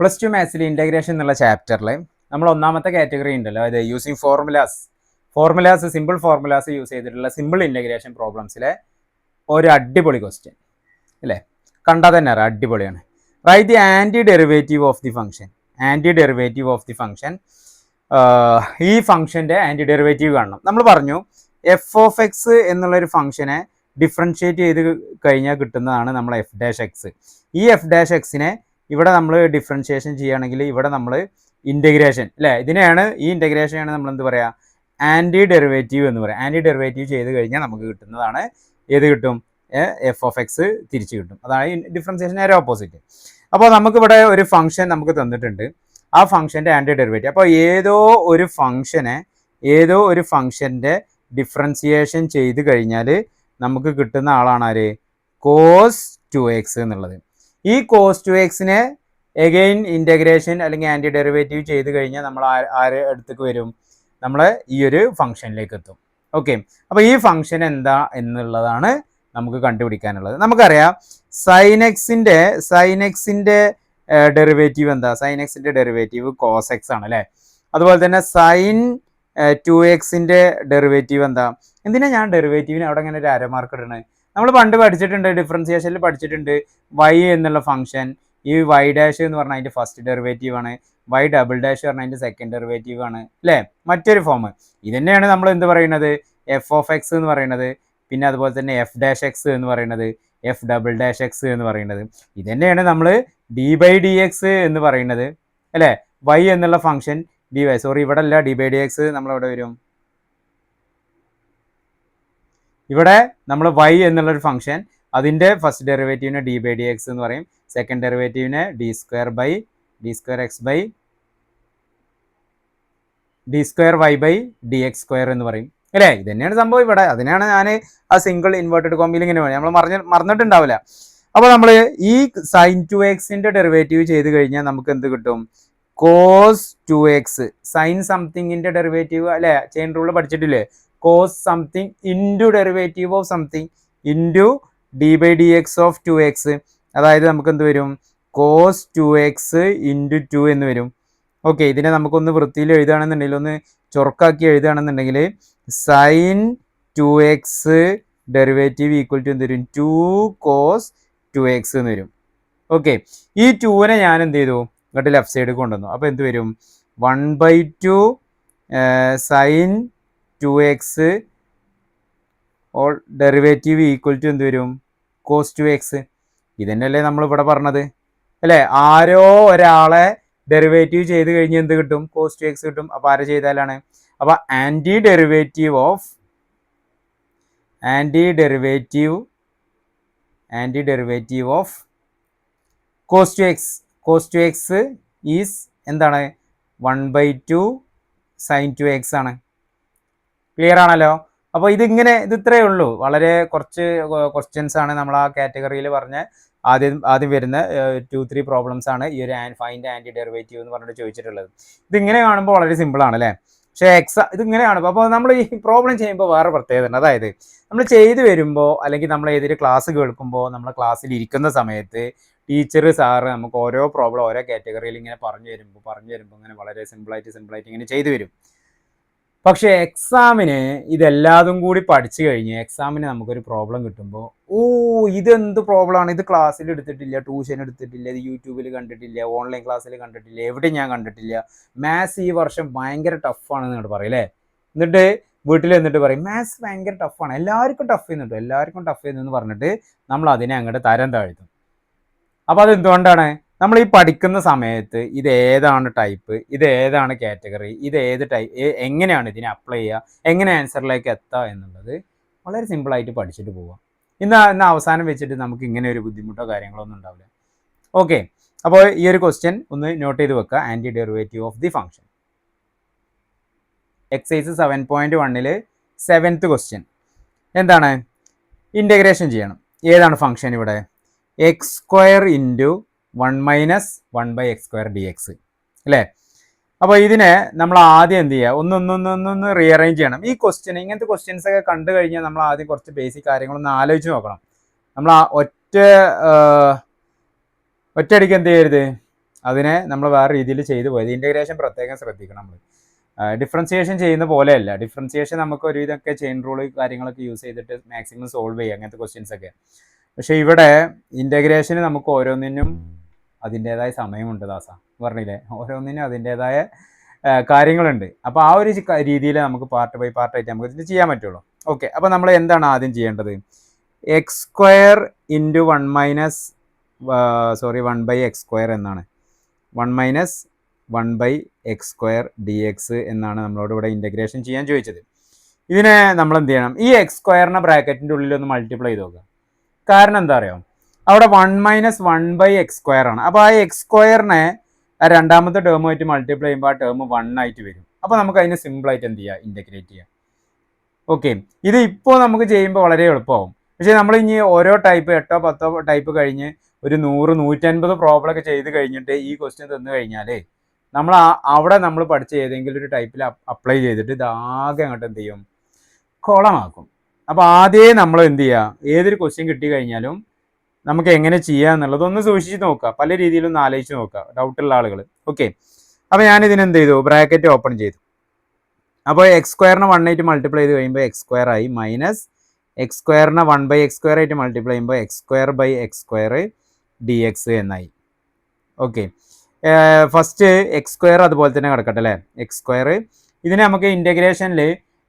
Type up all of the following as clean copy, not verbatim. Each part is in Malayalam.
പ്ലസ് ടു മാത്സിൽ ഇൻ്റഗ്രേഷൻ എന്നുള്ള ചാപ്റ്ററിൽ നമ്മൾ ഒന്നാമത്തെ കാറ്റഗറി ഉണ്ടല്ലോ, അതായത് using formulas simple formulas use ചെയ്തിട്ടുള്ള സിമ്പിൾ ഇൻ്റഗ്രേഷൻ പ്രോബ്ലംസിലെ ഒരു അടിപൊളി ക്വസ്റ്റ്യൻ അല്ലേ, കണ്ടാൽ തന്നെ അറിയാം അടിപൊളിയാണ്. Right the anti derivative of the function. ഈ ഫംഗ്ഷൻ്റെ ആൻറ്റി ഡെറിവേറ്റീവ് കാണണം. നമ്മൾ പറഞ്ഞു എഫ് ഓഫ് എക്സ് എന്നുള്ളൊരു ഫംഗ്ഷനെ ഡിഫറൻഷിയേറ്റ് ചെയ്ത് കഴിഞ്ഞാൽ കിട്ടുന്നതാണ് നമ്മൾ എഫ് ഡാഷ് എക്സ്. ഈ എഫ് ഡാഷ് എക്സിനെ ഇവിടെ നമ്മൾ ഡിഫറൻഷിയേഷൻ ചെയ്യുകയാണെങ്കിൽ ഇവിടെ നമ്മൾ ഇൻ്റഗ്രേഷൻ അല്ലേ, ഈ ഇൻ്റഗ്രേഷനാണ് നമ്മൾ എന്ത് പറയുക, ആൻറ്റി ഡെറിവേറ്റീവ് എന്ന് പറയാം. ആൻറ്റി ഡെറിവേറ്റീവ് ചെയ്ത് കഴിഞ്ഞാൽ നമുക്ക് കിട്ടുന്നതാണ് ഏത് കിട്ടും, എഫ് ഓഫ് എക്സ് തിരിച്ച് കിട്ടും. അതാണ് ഡിഫറൻഷിയേഷൻ നേരെ ഓപ്പോസിറ്റ്. അപ്പോൾ നമുക്കിവിടെ ഒരു ഫംഗ്ഷൻ നമുക്ക് തന്നിട്ടുണ്ട്, ആ ഫംഗ്ഷൻ്റെ ആൻറ്റി ഡെറിവേറ്റീവ്. അപ്പോൾ ഏതോ ഒരു ഫംഗ്ഷൻ്റെ ഡിഫറൻഷിയേഷൻ ചെയ്ത് കഴിഞ്ഞാൽ നമുക്ക് കിട്ടുന്ന ആളാണ് ആര്, കോസ് 2x എന്നുള്ളത്. ഈ കോസ് 2xനെ എഗെയിൻ ഇൻ്റഗ്രേഷൻ അല്ലെങ്കിൽ ആൻറ്റി ഡെറിവേറ്റീവ് ചെയ്ത് കഴിഞ്ഞാൽ നമ്മൾ ആര് അടുത്തേക്ക് വരും, നമ്മൾ ഈ ഒരു ഫംഗ്ഷനിലേക്ക് എത്തും. ഓക്കെ, അപ്പോൾ ഈ ഫംഗ്ഷൻ എന്താ എന്നുള്ളതാണ് നമുക്ക് കണ്ടുപിടിക്കാനുള്ളത്. നമുക്കറിയാം സൈൻ എക്സിൻ്റെ ഡെറിവേറ്റീവ് എന്താ, സൈൻ എക്സിൻ്റെ ഡെറിവേറ്റീവ് കോസ് എക്സ് ആണ് അല്ലേ. അതുപോലെ തന്നെ സൈൻ 2xൻ്റെ ഡെറിവേറ്റീവ് എന്താ. എന്തിനാ ഞാൻ ഡെറിവേറ്റീവിന് അവിടെ ഇങ്ങനെ ഒരു അരമാർക്ക് ഇടണേ, നമ്മൾ പണ്ട് പഠിച്ചിട്ടുണ്ട്, ഡിഫറൻസിയേഷനിൽ പഠിച്ചിട്ടുണ്ട്. y എന്നുള്ള ഫംഗ്ഷൻ, ഈ y ഡാഷ് എന്ന് പറഞ്ഞാൽ അതിൻ്റെ ഫസ്റ്റ് ഡെറിവേറ്റീവ് ആണ്, y ഡബിൾ ഡാഷ് പറഞ്ഞാൽ അതിൻ്റെ സെക്കൻഡ് ഡെറിവേറ്റീവ് ആണ് അല്ലേ, മറ്റൊരു ഫോം. ഇതന്നെയാണ് നമ്മൾ എന്ത് പറയുന്നത്, എഫ് ഓഫ് എക്സ് എന്ന് പറയുന്നത്. പിന്നെ അതുപോലെ തന്നെ എഫ് ഡാഷ് എക്സ് എന്ന് പറയുന്നത്, എഫ് ഡബിൾ ഡാഷ് എക്സ് എന്ന് പറയുന്നത്. ഇതന്നെയാണ് നമ്മൾ ഡി ബൈ ഡി എക്സ് എന്ന് പറയുന്നത് അല്ലേ. y എന്നുള്ള ഫംഗ്ഷൻ ഡി വൈ, സോറി ഇവിടെ അല്ല, ഡി ബൈ ഡി എക്സ് നമ്മളെവിടെ വരും, ഇവിടെ നമ്മൾ y എന്നുള്ളൊരു ഫംഗ്ഷൻ, അതിൻ്റെ ഫസ്റ്റ് ഡെറിവേറ്റീവിനെ ഡി ബൈ ഡി എക്സ് എന്ന് പറയും, സെക്കൻഡ് ഡെറിവേറ്റീവിനെ d square y by d x square എന്ന് പറയും അല്ലേ. ഇത് തന്നെയാണ് സംഭവം ഇവിടെ. അതിനാണ് ഞാൻ ആ സിംഗിൾ ഇൻവേർട്ടഡ് കോമ്പിൽ ഇങ്ങനെ പറയും, നമ്മൾ മറന്നിട്ടുണ്ടാവില്ല. അപ്പോൾ നമ്മൾ ഈ സൈൻ 2xൻ്റെ ഡെറിവേറ്റീവ് ചെയ്ത് കഴിഞ്ഞാൽ നമുക്ക് എന്ത് കിട്ടും, കോസ് 2x. സൈൻ സംതിങ്ങിൻ്റെ ഡെറിവേറ്റീവ് അല്ലേ, ചെയിൻ റൂൾ പഠിച്ചിട്ടില്ലേ, cos something into derivative of something into d by d x of 2x. അതായത് നമുക്ക് എന്ത് വരും, കോസ് 2x ഇൻറ്റു 2 എന്ന് വരും. ഓക്കെ, ഇതിനെ നമുക്കൊന്ന് വൃത്തിയിൽ എഴുതുകയാണെന്നുണ്ടെങ്കിൽ, ഒന്ന് ചൊറുക്കാക്കി എഴുതുകയാണെന്നുണ്ടെങ്കിൽ sine 2x derivative equal to എന്ത് വരും, 2 കോസ് 2x എന്ന് വരും. ഓക്കെ, ഈ 2നെ ഞാൻ എന്ത് ചെയ്തു, ഇങ്ങോട്ട് ലെഫ്റ്റ് സൈഡ് കൊണ്ടുവന്നു. അപ്പോൾ എന്ത് വരും, 1/2 sine 2x all derivative equal to എന്ത് വരും, കോസ് 2x. ഇതന്നെയല്ലേ നമ്മൾ ഇവിടെ പറഞ്ഞത് അല്ലേ. ആരോ ഒരാളെ ഡെറിവേറ്റീവ് ചെയ്ത് കഴിഞ്ഞ് എന്ത് കിട്ടും, കോസ് 2x കിട്ടും. അപ്പോൾ ആരെ ചെയ്താലാണ്, അപ്പോൾ anti derivative of cos 2x is എന്താണ്, 1/2 സൈൻ 2x ആണ്. ക്ലിയർ ആണല്ലോ. അപ്പോൾ ഇത് ഇത്രയേ ഉള്ളൂ. വളരെ കുറച്ച് ക്വസ്റ്റ്യൻസ് ആണ് നമ്മൾ ആ കാറ്റഗറിയിൽ പറഞ്ഞ ആദ്യം വരുന്ന 2-3 പ്രോബ്ലംസ് ആണ് ഈ ഒരു ഫൈൻഡ് ആൻറ്റി ഡെറിവേറ്റീവ് എന്ന് പറഞ്ഞിട്ട് ചോദിച്ചിട്ടുള്ളത്. ഇതിങ്ങനെ കാണുമ്പോൾ വളരെ സിമ്പിളാണ് അല്ലേ, പക്ഷേ ഇതിങ്ങനെ കാണുമ്പോൾ, അപ്പോൾ നമ്മൾ ഈ പ്രോബ്ലം ചെയ്യുമ്പോൾ വേറെ പ്രത്യേകത ഉണ്ട്. അതായത് നമ്മൾ ചെയ്തു വരുമ്പോൾ അല്ലെങ്കിൽ നമ്മൾ ഏതൊരു ക്ലാസ് കേൾക്കുമ്പോൾ, നമ്മൾ ക്ലാസ്സിൽ ഇരിക്കുന്ന സമയത്ത് ടീച്ചർ സാറ് നമുക്ക് ഓരോ പ്രോബ്ലം ഓരോ കാറ്റഗറിയിൽ ഇങ്ങനെ പറഞ്ഞു തരുമ്പോൾ ഇങ്ങനെ വളരെ സിമ്പിളായിട്ട് ഇങ്ങനെ ചെയ്തു വരും. പക്ഷേ എക്സാമിന് ഇതെല്ലാതും കൂടി പഠിച്ചു കഴിഞ്ഞ് എക്സാമിന് നമുക്കൊരു പ്രോബ്ലം കിട്ടുമ്പോൾ, ഇതെന്ത് പ്രോബ്ലമാണ്, ഇത് ക്ലാസ്സിൽ എടുത്തിട്ടില്ല, ട്യൂഷൻ എടുത്തിട്ടില്ല, ഇത് യൂട്യൂബിൽ കണ്ടിട്ടില്ല, ഓൺലൈൻ ക്ലാസ്സിൽ കണ്ടിട്ടില്ല, എവിടെ ഞാൻ കണ്ടിട്ടില്ല, മാത്സ് ഈ വർഷം ഭയങ്കര ടഫാണെന്ന് ഇങ്ങോട്ട് പറയും അല്ലേ. എന്നിട്ട് വീട്ടിൽ എന്നിട്ട് പറയും മാത്സ് ഭയങ്കര ടഫാണ്, എല്ലാവർക്കും ടഫ് ചെയ്യുന്നു പറഞ്ഞിട്ട് നമ്മൾ അതിനെ അങ്ങോട്ട് തരം താഴ്ത്തും. അപ്പോൾ അതെന്തുകൊണ്ടാണ്, നമ്മൾ ഈ പഠിക്കുന്ന സമയത്ത് ഇത് ഏതാണ് ടൈപ്പ്, ഇത് ഏതാണ് കാറ്റഗറി, ഇത് ഏത് എങ്ങനെയാണ് ഇതിനെ അപ്ലൈ ചെയ്യുക, എങ്ങനെ ആൻസറിലേക്ക് എത്തുക എന്നുള്ളത് വളരെ സിമ്പിളായിട്ട് പഠിച്ചിട്ട് പോവാം. ഇന്ന് അവസാനം വെച്ചിട്ട് നമുക്ക് ഇങ്ങനെ ഒരു ബുദ്ധിമുട്ടോ കാര്യങ്ങളോ ഒന്നും ഉണ്ടാവില്ല. ഓക്കെ, അപ്പോൾ ഈ ഒരു ക്വസ്റ്റ്യൻ ഒന്ന് നോട്ട് ചെയ്ത് വെക്കുക, anti derivative of the function. Exercise 7.1 7th question എന്താണ്, ഇൻ്റഗ്രേഷൻ ചെയ്യണം. ഏതാണ് ഫംഗ്ഷൻ ഇവിടെ, x square into 1 minus 1/x² dx അല്ലേ. അപ്പോൾ ഇതിനെ നമ്മൾ ആദ്യം എന്ത് ചെയ്യുക, ഒന്ന് റീഅറേഞ്ച് ചെയ്യണം. ഈ ക്വസ്റ്റ്യൻ, ഇങ്ങനത്തെ ക്വസ്റ്റ്യൻസ് ഒക്കെ കണ്ടു കഴിഞ്ഞാൽ നമ്മൾ ആദ്യം കുറച്ച് ബേസിക് കാര്യങ്ങളൊന്ന് ആലോചിച്ച് നോക്കണം. നമ്മൾ ആ ഒറ്റയടിക്ക് എന്ത് ചെയ്യരുത്, അതിനെ നമ്മൾ വേറെ രീതിയിൽ ചെയ്തു പോയത്. ഇൻ്റഗ്രേഷൻ പ്രത്യേകം ശ്രദ്ധിക്കണം നമ്മൾ. ഡിഫറൻസിയേഷൻ ചെയ്യുന്ന പോലെയല്ല. ഡിഫറൻസിയേഷൻ നമുക്ക് ഒരു ഇതൊക്കെ ചെയിൻ റൂൾ കാര്യങ്ങളൊക്കെ യൂസ് ചെയ്തിട്ട് മാക്സിമം സോൾവ് ചെയ്യുക, അങ്ങനത്തെ ക്വസ്റ്റ്യൻസ് ഒക്കെ. പക്ഷേ ഇവിടെ ഇൻ്റഗ്രേഷന് നമുക്ക് ഓരോന്നിനും അതിൻ്റേതായ സമയമുണ്ട് ദാസ, പറഞ്ഞില്ലേ, ഓരോന്നിനും അതിൻ്റേതായ കാര്യങ്ങളുണ്ട്. അപ്പോൾ ആ ഒരു രീതിയിൽ നമുക്ക് പാർട്ട് ബൈ പാർട്ടായിട്ട് നമുക്ക് ഇത് ചെയ്യാൻ പറ്റുള്ളൂ. ഓക്കെ, അപ്പോൾ നമ്മൾ എന്താണ് ആദ്യം ചെയ്യേണ്ടത്? X square into 1 by x square എന്നാണ്. 1 - 1 by x square d x എന്നാണ് നമ്മളോട് ഇവിടെ ഇൻ്റഗ്രേഷൻ ചെയ്യാൻ ചോദിച്ചത്. ഇതിനെ നമ്മൾ എന്ത് ചെയ്യണം? ഈ എക്സ് സ്ക്വയറിനെ ബ്രാക്കറ്റിൻ്റെ ഉള്ളിൽ ഒന്ന് മൾട്ടിപ്ലൈ ചെയ്ത് നോക്കുക. കാരണം എന്താ അറിയാം, അവിടെ 1 - 1 ബൈ എക്സ് സ്ക്വയർ ആണ്. അപ്പോൾ ആ എക്സ് സ്ക്വയറിനെ രണ്ടാമത്തെ ടേമുമായിട്ട് മൾട്ടിപ്ലൈ ചെയ്യുമ്പോൾ ആ ടേം 1 ആയിട്ട് വരും. അപ്പോൾ നമുക്ക് അതിനെ സിമ്പിളായിട്ട് എന്ത് ചെയ്യുക? ഇൻ്റഗ്രേറ്റ് ചെയ്യാം. ഓക്കെ, ഇത് ഇപ്പോൾ നമുക്ക് ചെയ്യുമ്പോൾ വളരെ എളുപ്പമാവും. പക്ഷേ നമ്മൾ ഇനി ഓരോ ടൈപ്പ് 8 - 10 ടൈപ്പ് കഴിഞ്ഞ് ഒരു 100 - 150 പ്രോബ്ലം ഒക്കെ ചെയ്ത് കഴിഞ്ഞിട്ട് ഈ ക്വസ്റ്റ്യൻ തന്നു കഴിഞ്ഞാൽ നമ്മൾ അവിടെ നമ്മൾ പഠിച്ച ഏതെങ്കിലും ഒരു ടൈപ്പിൽ അപ്ലൈ ചെയ്തിട്ട് ഇതാകെ അങ്ങോട്ട് എന്ത് ചെയ്യും? കുളമാക്കും. അപ്പോൾ ആദ്യമേ നമ്മൾ എന്ത് ചെയ്യുക? ഏതൊരു ക്വസ്റ്റ്യൻ കിട്ടി കഴിഞ്ഞാലും നമുക്ക് എങ്ങനെ ചെയ്യുക എന്നുള്ളതൊന്ന് സൂക്ഷിച്ച് നോക്കുക, പല രീതിയിലൊന്ന് ആലോചിച്ച് നോക്കുക, ഡൗട്ടുള്ള ആളുകൾ. ഓക്കെ, അപ്പോൾ ഞാനിതിന് എന്ത് ചെയ്തു? ബ്രാക്കറ്റ് ഓപ്പൺ ചെയ്തു. അപ്പോൾ എക്സ് സ്ക്വയറിനെ 1 ആയിട്ട് മൾട്ടിപ്ലൈ ചെയ്ത് കഴിയുമ്പോൾ എക്സ് സ്ക്വയർ ആയി, മൈനസ് എക്സ് സ്ക്വയറിനെ 1 ബൈ എക്സ് സ്ക്വയർ ആയിട്ട് മൾട്ടിപ്ലൈ ചെയ്യുമ്പോൾ x square by x square d x എന്നായി. ഓക്കെ, ഫസ്റ്റ് എക്സ് സ്ക്വയർ അതുപോലെ തന്നെ കിടക്കട്ടെ അല്ലേ, എക്സ് സ്ക്വയർ. ഇതിനെ നമുക്ക് ഇൻ്റഗ്രേഷനിൽ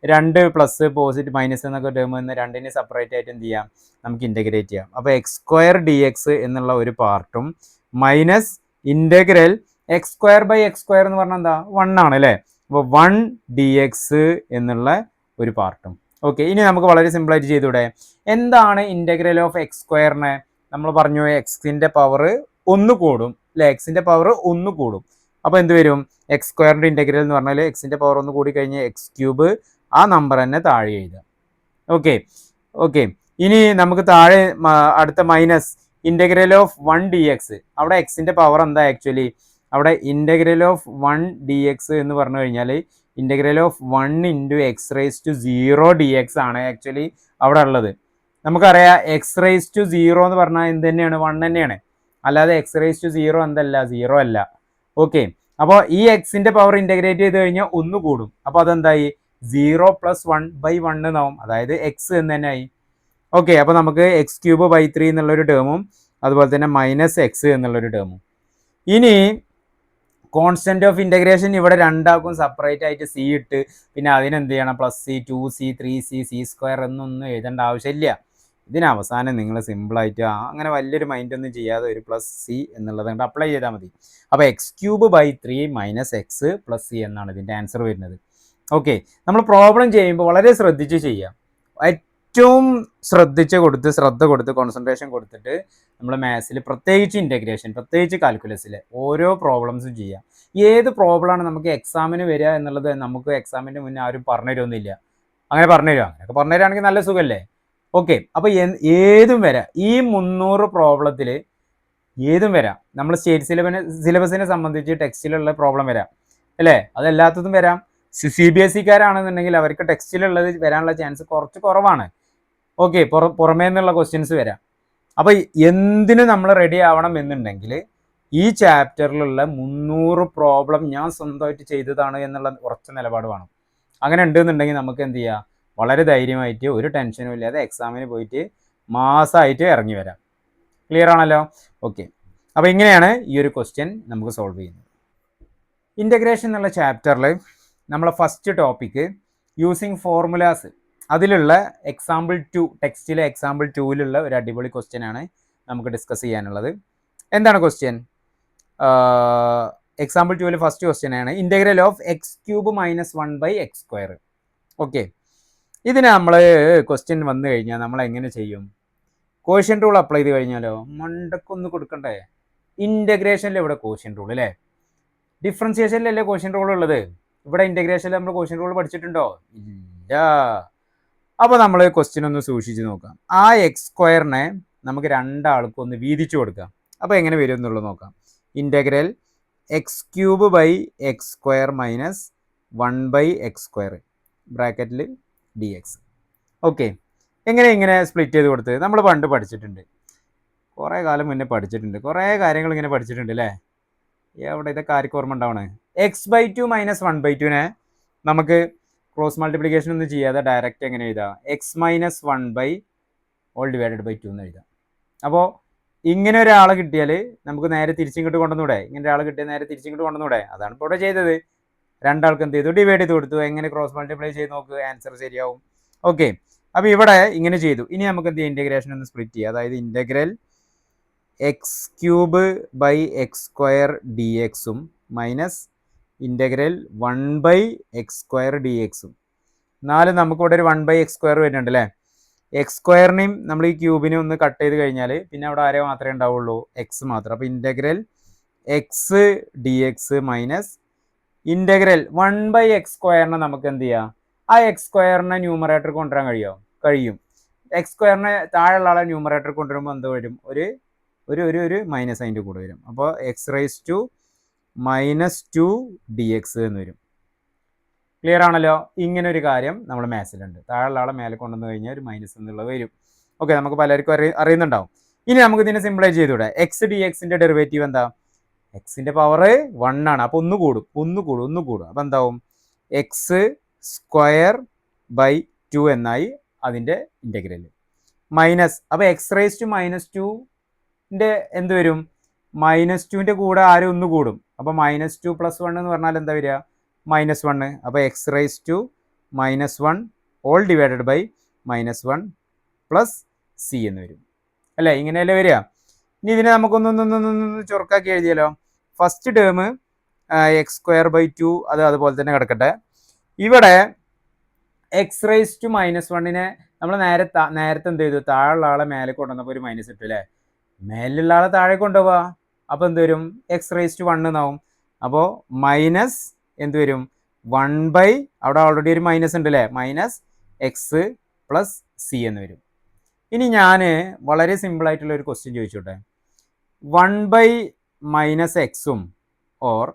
2 പ്ലസ് പോസിറ്റീവ് മൈനസ് എന്നൊക്കെ ടേം എന്ന് രണ്ടിനെ സെപ്പറേറ്റ് ആയിട്ട് എന്ത് ചെയ്യാം? നമുക്ക് ഇൻ്റഗ്രേറ്റ് ചെയ്യാം. അപ്പോൾ എക്സ് സ്ക്വയർ ഡി എക്സ് എന്നുള്ള ഒരു പാർട്ടും minus integral x square by x square എന്ന് പറഞ്ഞാൽ എന്താ? 1 ആണ് അല്ലേ. അപ്പോൾ 1 ഡി എക്സ് എന്നുള്ള ഒരു പാർട്ടും. ഓക്കെ, ഇനി നമുക്ക് വളരെ സിമ്പിളായിട്ട് ചെയ്തൂടെ? എന്താണ് ഇൻ്റഗ്രൽ ഓഫ് എക്സ് സ്ക്വയറിനെ? നമ്മൾ പറഞ്ഞു എക്സിൻ്റെ പവർ 1 കൂടും അല്ലേ, എക്സിൻ്റെ പവർ 1 കൂടും. അപ്പോൾ എന്ത് വരും? എക്സ് സ്ക്വയറിൻ്റെ ഇൻ്റഗ്രൽ എന്ന് പറഞ്ഞാൽ എക്സിൻ്റെ പവർ 1 കൂടി കഴിഞ്ഞ് എക്സ് ക്യൂബ് ആ നമ്പർ തന്നെ താഴെ എഴുതാം. ഓക്കെ ഓക്കെ, ഇനി നമുക്ക് താഴെ അടുത്ത minus integral of 1 D X. അവിടെ എക്സിൻ്റെ പവർ എന്താ ആക്ച്വലി? അവിടെ ഇൻ്റഗ്രൽ ഓഫ് 1 ഡി എക്സ് എന്ന് പറഞ്ഞു കഴിഞ്ഞാൽ integral of 1 into x raise to 0 d x ആണ് ആക്ച്വലി അവിടെ ഉള്ളത്. നമുക്കറിയാം എക്സ് റേസ് ടു 0 എന്ന് പറഞ്ഞാൽ എന്ത് തന്നെയാണ്? 1 തന്നെയാണ്. അല്ലാതെ എക്സ് റേസ് ടു 0 എന്തല്ല? 0 അല്ല. ഓക്കെ, അപ്പോൾ ഈ എക്സിൻ്റെ പവർ ഇൻ്റഗ്രേറ്റ് ചെയ്ത് കഴിഞ്ഞാൽ 1 കൂടും. അപ്പോൾ അതെന്തായി? 0 + 1 ബൈ 1 എന്നാവും, അതായത് എക്സ് എന്ന് തന്നെ ആയി. ഓക്കെ, അപ്പോൾ നമുക്ക് എക്സ് ക്യൂബ് ബൈ 3 എന്നുള്ളൊരു ടേമും അതുപോലെ തന്നെ മൈനസ് എക്സ് എന്നുള്ളൊരു ടേമും. ഇനി കോൺസ്റ്റന്റ് ഓഫ് ഇൻ്റഗ്രേഷൻ ഇവിടെ രണ്ടാക്കും സെപ്പറേറ്റ് ആയിട്ട് സി ഇട്ട് പിന്നെ അതിനെന്ത് ചെയ്യണം? +c 2c 3c C square എന്നൊന്നും എഴുതേണ്ട ആവശ്യമില്ല. ഇതിനവസാനം നിങ്ങൾ സിമ്പിളായിട്ട് അങ്ങനെ വലിയൊരു മൈൻഡൊന്നും ചെയ്യാതെ ഒരു +c എന്നുള്ളത് കൊണ്ട് അപ്ലൈ ചെയ്താൽ മതി. അപ്പോൾ x cube by 3 minus x +c എന്നാണ് ഇതിൻ്റെ ആൻസർ വരുന്നത്. ഓക്കെ, നമ്മൾ പ്രോബ്ലം ചെയ്യുമ്പോൾ വളരെ ശ്രദ്ധിച്ച് ചെയ്യാം. ഏറ്റവും ശ്രദ്ധ കൊടുത്ത് കോൺസെൻട്രേഷൻ കൊടുത്തിട്ട് നമ്മൾ മാത്സിൽ പ്രത്യേകിച്ച് ഇൻ്റഗ്രേഷൻ, പ്രത്യേകിച്ച് കാൽക്കുലസിൽ ഓരോ പ്രോബ്ലംസും ചെയ്യാം. ഏത് പ്രോബ്ലമാണ് നമുക്ക് എക്സാമിന് വരിക എന്നുള്ളത് നമുക്ക് എക്സാമിൻ്റെ മുന്നേ ആരും പറഞ്ഞു തരുമൊന്നുമില്ല. അങ്ങനെ പറഞ്ഞു തരുമോ? അങ്ങനെയൊക്കെ പറഞ്ഞു തരാണെങ്കിൽ നല്ല സുഖമല്ലേ. ഓക്കെ, അപ്പോൾ ഏതും വരാം. ഈ 300 പ്രോബ്ലത്തിൽ ഏതും വരാം. നമ്മൾ സ്റ്റേറ്റ് സിലബസിനെ സംബന്ധിച്ച് ടെക്സ്റ്റിലുള്ള പ്രോബ്ലം വരാം അല്ലേ, അതെല്ലാത്തതും വരാം. CBSE-കാരാണെന്നുണ്ടെങ്കിൽ അവർക്ക് ടെക്സ്റ്റിലുള്ളത് വരാനുള്ള ചാൻസ് കുറച്ച് കുറവാണ്. ഓക്കെ, പുറമേ നിന്നുള്ള ക്വസ്റ്റ്യൻസ് വരാം. അപ്പോൾ എന്തിന് നമ്മൾ റെഡി ആവണം എന്നുണ്ടെങ്കിൽ ഈ ചാപ്റ്ററിലുള്ള 300 പ്രോബ്ലം ഞാൻ സ്വന്തമായിട്ട് ചെയ്തതാണ് എന്നുള്ള ഉറച്ച നിലപാട് വേണം. അങ്ങനെ ഉണ്ടെന്നുണ്ടെങ്കിൽ നമുക്ക് എന്ത് ചെയ്യാം? വളരെ ധൈര്യമായിട്ട് ഒരു ടെൻഷനും ഇല്ലാതെ എക്സാമിന് പോയിട്ട് മാസമായിട്ട് ഇറങ്ങി വരാം. ക്ലിയർ ആണല്ലോ? ഓക്കെ, അപ്പോൾ ഇങ്ങനെയാണ് ഈ ഒരു ക്വസ്റ്റ്യൻ നമുക്ക് സോൾവ് ചെയ്യുന്നത്. ഇൻ്റഗ്രേഷൻ എന്നുള്ള ചാപ്റ്ററിൽ നമ്മളെ ഫസ്റ്റ് ടോപ്പിക്ക് യൂസിങ് ഫോർമുലാസ്, അതിലുള്ള എക്സാമ്പിൾ 2, ടെക്സ്റ്റിലെ എക്സാമ്പിൾ 2ലുള്ള ഒരു അടിപൊളി ക്വസ്റ്റ്യൻ ആണ് നമുക്ക് ഡിസ്കസ് ചെയ്യാനുള്ളത്. എന്താണ് ക്വസ്റ്റ്യൻ? എക്സാമ്പിൾ 2ൽ ഫസ്റ്റ് ക്വസ്റ്റ്യൻ ആണ് integral of x cube minus 1 by x square. Okay, ഇതിന് നമ്മൾ ക്വസ്റ്റ്യൻ വന്നു കഴിഞ്ഞാൽ നമ്മൾ എങ്ങനെ ചെയ്യും? കോഷ്യൻ റൂൾ അപ്ലൈ ചെയ്ത് കഴിഞ്ഞാലോ മണ്ടക്കൊന്ന് കൊടുക്കണ്ടേ? ഇൻ്റഗ്രേഷനിൽ ഇവിടെ കോഷ്യൻ റൂൾ അല്ലേ, ഡിഫറൻസിയേഷനിലല്ലേ കോഷ്യൻ റൂൾ ഉള്ളത്. ഇവിടെ ഇൻ്റഗ്രേഷനിൽ നമ്മൾ കോഷ്യൻ റൂൾ പഠിച്ചിട്ടുണ്ടോ? ഇല്ല. അപ്പോൾ നമ്മൾ ക്വസ്റ്റ്യൻ ഒന്ന് സൂക്ഷിച്ച് നോക്കാം. ആ എക്സ് സ്ക്വയറിനെ നമുക്ക് രണ്ടാൾക്കും ഒന്ന് വീതിച്ചു കൊടുക്കാം. അപ്പോൾ എങ്ങനെ വരും എന്നുള്ളത് നോക്കാം. Integral x cube by x square minus 1 by x square ബ്രാക്കറ്റിൽ ഡി എക്സ്. ഓക്കെ, ഇങ്ങനെ സ്പ്ലിറ്റ് ചെയ്ത് കൊടുത്ത് നമ്മൾ പണ്ട് പഠിച്ചിട്ടുണ്ട്, കുറേ കാലം മുന്നേ പഠിച്ചിട്ടുണ്ട്, കുറേ കാര്യങ്ങൾ ഇങ്ങനെ പഠിച്ചിട്ടുണ്ട് അല്ലേ. എവിടെ ഇതൊക്കെ ആർക്ക് ഓർമ്മ ഉണ്ടാവണേ? x/2 മൈനസ് 1/2നെ നമുക്ക് ക്രോസ് മൾട്ടിപ്ലിക്കേഷൻ ഒന്നും ചെയ്യാതെ ഡയറക്റ്റ് എങ്ങനെ എഴുതാം? x-1/(2) എന്ന് എഴുതാം. അപ്പോൾ ഇങ്ങനെ ഒരാളെ കിട്ടിയാൽ നമുക്ക് നേരെ തിരിച്ചിങ്ങോട്ട് കൊണ്ടുവന്നൂടെ? ഇങ്ങനെ ഒരാളെ കിട്ടിയാൽ നേരെ തിരിച്ചിങ്ങോട്ട് കൊണ്ടുവന്നൂടെ? അതാണ് ഇപ്പോൾ ഇവിടെ ചെയ്തത്. രണ്ടാൾക്ക് എന്ത് ചെയ്തു? ഡിവൈഡ് ചെയ്ത് കൊടുത്തു. എങ്ങനെ ക്രോസ് മൾട്ടിപ്ലൈ ചെയ്ത് നോക്ക്, ആൻസർ ശരിയാവും. ഓക്കെ, അപ്പോൾ ഇവിടെ ഇങ്ങനെ ചെയ്തു. ഇനി നമുക്ക് എന്ത് ചെയ്യാം? ഇൻ്റഗ്രേഷൻ ഒന്ന് സ്പ്ലിറ്റ് ചെയ്യുക. അതായത് ഇൻ്റഗ്രൽ x³ dxഉം മൈനസ് ഇൻ്റഗ്രൽ 1/x² dxഉം. എന്നാലും നമുക്കിവിടെ ഒരു 1/x² വരുന്നുണ്ട് അല്ലേ? x²നെയും നമ്മൾ ഈ ക്യൂബിനെ ഒന്ന് കട്ട് ചെയ്ത് കഴിഞ്ഞാൽ പിന്നെ അവിടെ ആരോ മാത്രമേ ഉണ്ടാവുള്ളൂ? എക്സ് മാത്രം. അപ്പോൾ integral x dx minus integral 1/x² നമുക്ക് എന്ത് ചെയ്യാം? ആ x² ന്യൂമറേറ്റർ കൊണ്ടുവരാൻ കഴിയും. x² താഴെയുള്ള ആളെ ന്യൂമറേറ്റർ കൊണ്ടുവരുമ്പോൾ എന്ത് വരും? ഒരു മൈനസ് അതിൻ്റെ കൂടെ വരും. അപ്പോൾ x⁻² dx എന്ന് വരും. ക്ലിയർ ആണല്ലോ? ഇങ്ങനെ ഒരു കാര്യം നമ്മൾ മാത്സിലുണ്ട്. താഴെയുള്ള ആളെ മേലെ കൊണ്ടുവന്ന് കഴിഞ്ഞാൽ ഒരു മൈനസ് എന്നുള്ളത് വരും. ഓക്കെ, നമുക്ക് പലർക്കും അറിയുന്നുണ്ടാവും. ഇനി നമുക്ക് ഇതിനെ സിംപ്ലൈ ചെയ്തുകൂടെ? x dxന്റെ ഡെറിവേറ്റീവ് എന്താ? എക്സിൻ്റെ പവർ 1 ആണ്. അപ്പോൾ ഒന്ന് കൂടും. അപ്പോൾ എന്താവും? x²/2 എന്നായി അതിൻ്റെ ഇൻ്റഗ്രൽ മൈനസ്. അപ്പോൾ x⁻²ൻ്റെ എന്ത് വരും? -2ൻ്റെ കൂടെ ആരും ഒന്ന് കൂടും. അപ്പോൾ -2 + 1 എന്ന് പറഞ്ഞാൽ എന്താ വരിക? -1. അപ്പോൾ x⁻⁻1 all divided by -1 plus c എന്ന് വരും അല്ലേ? ഇങ്ങനെയല്ലേ വരിക? ഇനി ഇതിനെ നമുക്കൊന്നൊന്ന് ചുരുക്കാക്കി എഴുതിയാലോ? ഫസ്റ്റ് ടേം x²/2 അതുപോലെ തന്നെ കിടക്കട്ടെ. ഇവിടെ x⁻⁻1നെ നമ്മൾ നേരത്തെ എന്ത് ചെയ്തു? താഴെയുള്ള ആളെ മേലെ കൊണ്ടുവന്നപ്പോൾ ഒരു മൈനസ് ഇട്ടു അല്ലേ? മേലുള്ള ആളെ താഴെ കൊണ്ടുപോവാ. അപ്പോൾ എന്ത് വരും? x⁻1 എന്നാവും. അപ്പോൾ മൈനസ് എന്ത് വരും? 1/ അവിടെ ഓൾറെഡി ഒരു മൈനസ് ഉണ്ട് അല്ലേ? -x + c എന്ന് വരും. ഇനി ഞാൻ വളരെ സിമ്പിളായിട്ടുള്ള ഒരു ക്വസ്റ്റ്യൻ ചോദിച്ചോട്ടെ. 1/-x ഓർ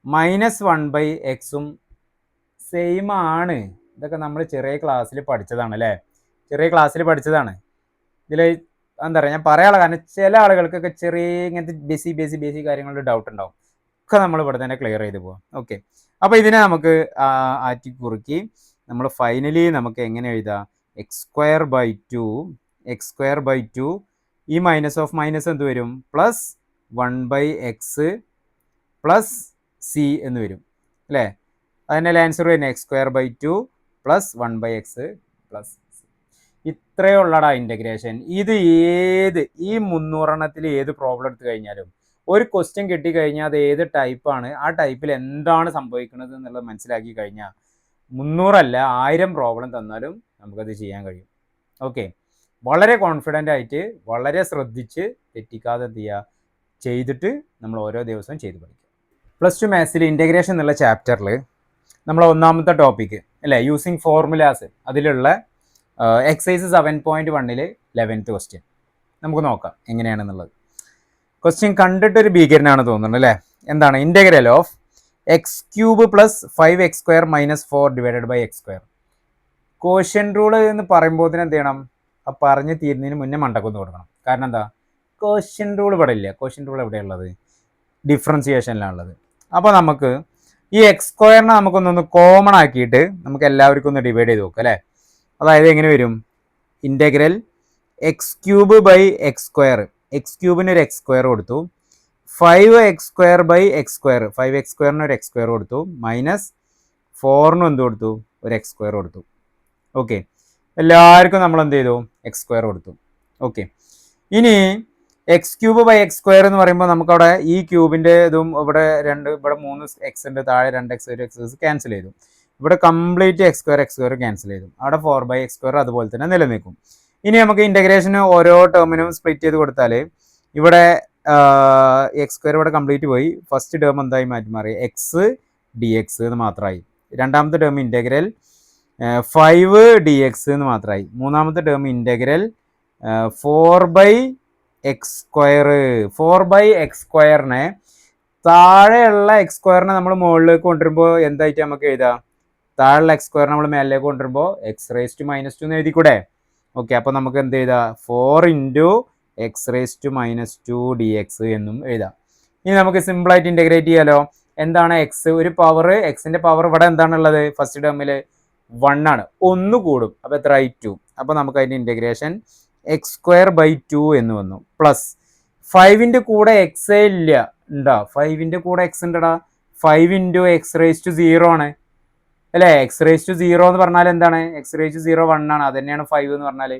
-1/x സെയിം ആണ്. ഇതൊക്കെ നമ്മൾ ചെറിയ ക്ലാസ്സിൽ പഠിച്ചതാണ് അല്ലേ? ഇതിൽ എന്താ പറയുക, ഞാൻ പറയാനുള്ള കാരണം ചില ആളുകൾക്കൊക്കെ ചെറിയ ഇങ്ങനത്തെ ബേസിക് കാര്യങ്ങളുടെ ഡൗട്ട് ഉണ്ടാവും. ഒക്കെ നമ്മൾ ഇവിടെ തന്നെ ക്ലിയർ ചെയ്ത് പോവാം. ഓക്കെ, അപ്പോൾ ഇതിനെ നമുക്ക് ആറ്റി കുറുക്കി നമ്മൾ ഫൈനലി നമുക്ക് എങ്ങനെ എഴുതാം? x²/2 ഈ മൈനസ് ഓഫ് മൈനസ് എന്ത് വരും? +1/x + c എന്ന് വരും അല്ലേ? അതിൻ്റെ ആൻസർ വരുന്നത് x²/2 +1/x + c. ഇത്രയേ ഉള്ളടാ ഇൻ്റഗ്രേഷൻ. ഇത് ഈ 300 ഏത് പ്രോബ്ലം എടുത്തു കഴിഞ്ഞാലും ഒരു ക്വസ്റ്റ്യൻ കിട്ടിക്കഴിഞ്ഞാൽ അത് ഏത് ടൈപ്പാണ്, ആ ടൈപ്പിൽ എന്താണ് സംഭവിക്കുന്നത് എന്നുള്ളത് മനസ്സിലാക്കി കഴിഞ്ഞാൽ 300 1000 പ്രോബ്ലം തന്നാലും നമുക്കത് ചെയ്യാൻ കഴിയും. ഓക്കെ, വളരെ കോൺഫിഡൻ്റ് ആയിട്ട് വളരെ ശ്രദ്ധിച്ച് തെറ്റിക്കാതെ എന്ത് ചെയ്യുക? ചെയ്തിട്ട് നമ്മൾ ഓരോ ദിവസവും ചെയ്ത് പഠിക്കുക. +2 മാത്സിൽ ഇൻ്റഗ്രേഷൻ എന്നുള്ള ചാപ്റ്ററിൽ നമ്മൾ ഒന്നാമത്തെ ടോപ്പിക്ക് അല്ലേ, യൂസിങ് ഫോർമുലാസ്, അതിലുള്ള എക്സസൈസ് 7.1 11th ക്വസ്റ്റ്യൻ നമുക്ക് നോക്കാം എങ്ങനെയാണെന്നുള്ളത്. ക്വസ്റ്റ്യൻ കണ്ടിട്ടൊരു ഭീകരനാണ് തോന്നുന്നത് അല്ലേ? എന്താണ്? Integral of x³ + 5x² - 4 divided by x². Quotient rule എന്ന് പറയുമ്പോൾ എന്ത് ചെയ്യണം? ആ പറഞ്ഞ് തീരുന്നതിന് മുന്നേ മണ്ടക്കൊന്ന് കൊടുക്കണം. കാരണം എന്താ? കോഷ്യൻ റൂൾ ഇവിടെ ഇല്ല. കോഷ്യൻ റൂൾ എവിടെയുള്ളത്? ഡിഫറൻസിയേഷനിലാണുള്ളത്. അപ്പോൾ നമുക്ക് ഈ x² നമുക്കൊന്നൊന്ന് കോമൺ ആക്കിയിട്ട് നമുക്ക് എല്ലാവർക്കും ഒന്ന് ഡിവൈഡ് ചെയ്ത് നോക്കാം അല്ലേ? അതായത് എങ്ങനെ വരും? ഇൻ്റഗ്രൽ x³ x³ ഒരു x² കൊടുത്തു, 5x²/x², 5x² ഒരു x² കൊടുത്തു, -4 എന്ത് കൊടുത്തു? ഒരു x² കൊടുത്തു. ഓക്കെ, എല്ലാവർക്കും നമ്മൾ എന്ത് ചെയ്തു? x² കൊടുത്തു. ഓക്കെ, ഇനി x³/x² എന്ന് പറയുമ്പോൾ നമുക്കവിടെ ഈ ക്യൂബിൻ്റെ ഇതും ഇവിടെ 3 x ഉണ്ട്, താഴെ 2x ഒരു x ക്യാൻസൽ ചെയ്തു. ഇവിടെ കംപ്ലീറ്റ് x² ക്യാൻസൽ ചെയ്തു. അവിടെ 4/x² അതുപോലെ തന്നെ നിലനിൽക്കും. ഇനി നമുക്ക് ഇൻ്റഗ്രേഷന് ഓരോ ടേമിനും സ്പ്ലിറ്റ് ചെയ്ത് കൊടുത്താൽ ഇവിടെ x² ഇവിടെ കംപ്ലീറ്റ് പോയി. ഫസ്റ്റ് ടേം എന്തായി മാറി? x dx എന്ന് മാത്രമായി. രണ്ടാമത്തെ ടേം ഇൻ്റഗ്രൽ 5 dx എന്ന് മാത്രമായി. മൂന്നാമത്തെ ടേം ഇൻ്റഗ്രൽ 4/x². 4/x²നെ താഴെയുള്ള x² നമ്മൾ മുകളിലേക്ക് കൊണ്ടുവരുമ്പോൾ എന്തായിട്ട് നമുക്ക് എഴുതാം? താഴെയുള്ള x² നമ്മൾ മേലിലേക്ക് കൊണ്ടുവരുമ്പോൾ x⁻² എന്ന് എഴുതിക്കൂടെ? ഓക്കെ, അപ്പോൾ നമുക്ക് എന്ത് എഴുതാം? 4 × x⁻² dx എന്നും എഴുതാം. ഇനി നമുക്ക് സിമ്പിളായിട്ട് ഇൻറ്റഗ്രേറ്റ് ചെയ്യാലോ. എന്താണ് എക്സ്, ഒരു പവർ, എക്സിൻ്റെ പവർ ഇവിടെ എന്താണുള്ളത്, ഫസ്റ്റ് ടേമിൽ 1 ആണ്, 1 കൂടും, അപ്പോൾ എത്ര ആയി 2. അപ്പോൾ നമുക്ക് അതിൻ്റെ ഇൻറ്റഗ്രേഷൻ x²/2 എന്ന് വന്നു. പ്ലസ് 5ൻ്റെ കൂടെ എക്സേ ഇല്ല, ഉണ്ടോ? 5ൻ്റെ കൂടെ എക്സ് ഉണ്ടടാ. 5 × x⁻0 ആണ് അല്ലേ. x⁻0 എന്ന് പറഞ്ഞാൽ എന്താണ്? x⁻0 1 ആണ്, അത് തന്നെയാണ് 5 എന്ന് പറഞ്ഞാൽ.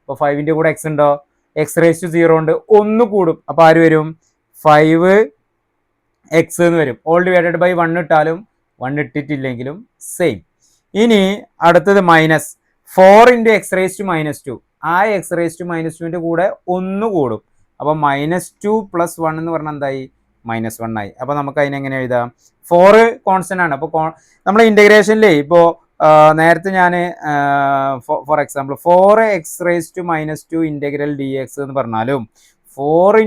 അപ്പോൾ 5ൻ്റെ കൂടെ എക്സ് ഉണ്ടോ? x⁻0 ഉണ്ട്, 1 കൂടും, അപ്പോൾ ആര് വരും? 5x എന്ന് വരും. ഓൾ ഡിവൈഡഡ് ബൈ 1 ഇട്ടാലും 1 ഇട്ടിട്ടില്ലെങ്കിലും സെയിം. ഇനി അടുത്തത് മൈനസ് 4 × x⁻². ആ x⁻²ൻ്റെ കൂടെ 1 കൂടും, അപ്പോൾ -2 + 1 എന്ന് പറഞ്ഞാൽ എന്തായി? -1 ആയി. അപ്പോൾ നമുക്ക് അതിനെങ്ങനെ എഴുതാം? 4 കോൺസ്റ്റന്റ് ആണ്. അപ്പോൾ നമ്മൾ ഇൻറ്റഗ്രേഷനിലേ ഇപ്പോൾ നേരത്തെ ഞാൻ for example 4x⁻² integral dx എന്ന് പറഞ്ഞാലും 4 ×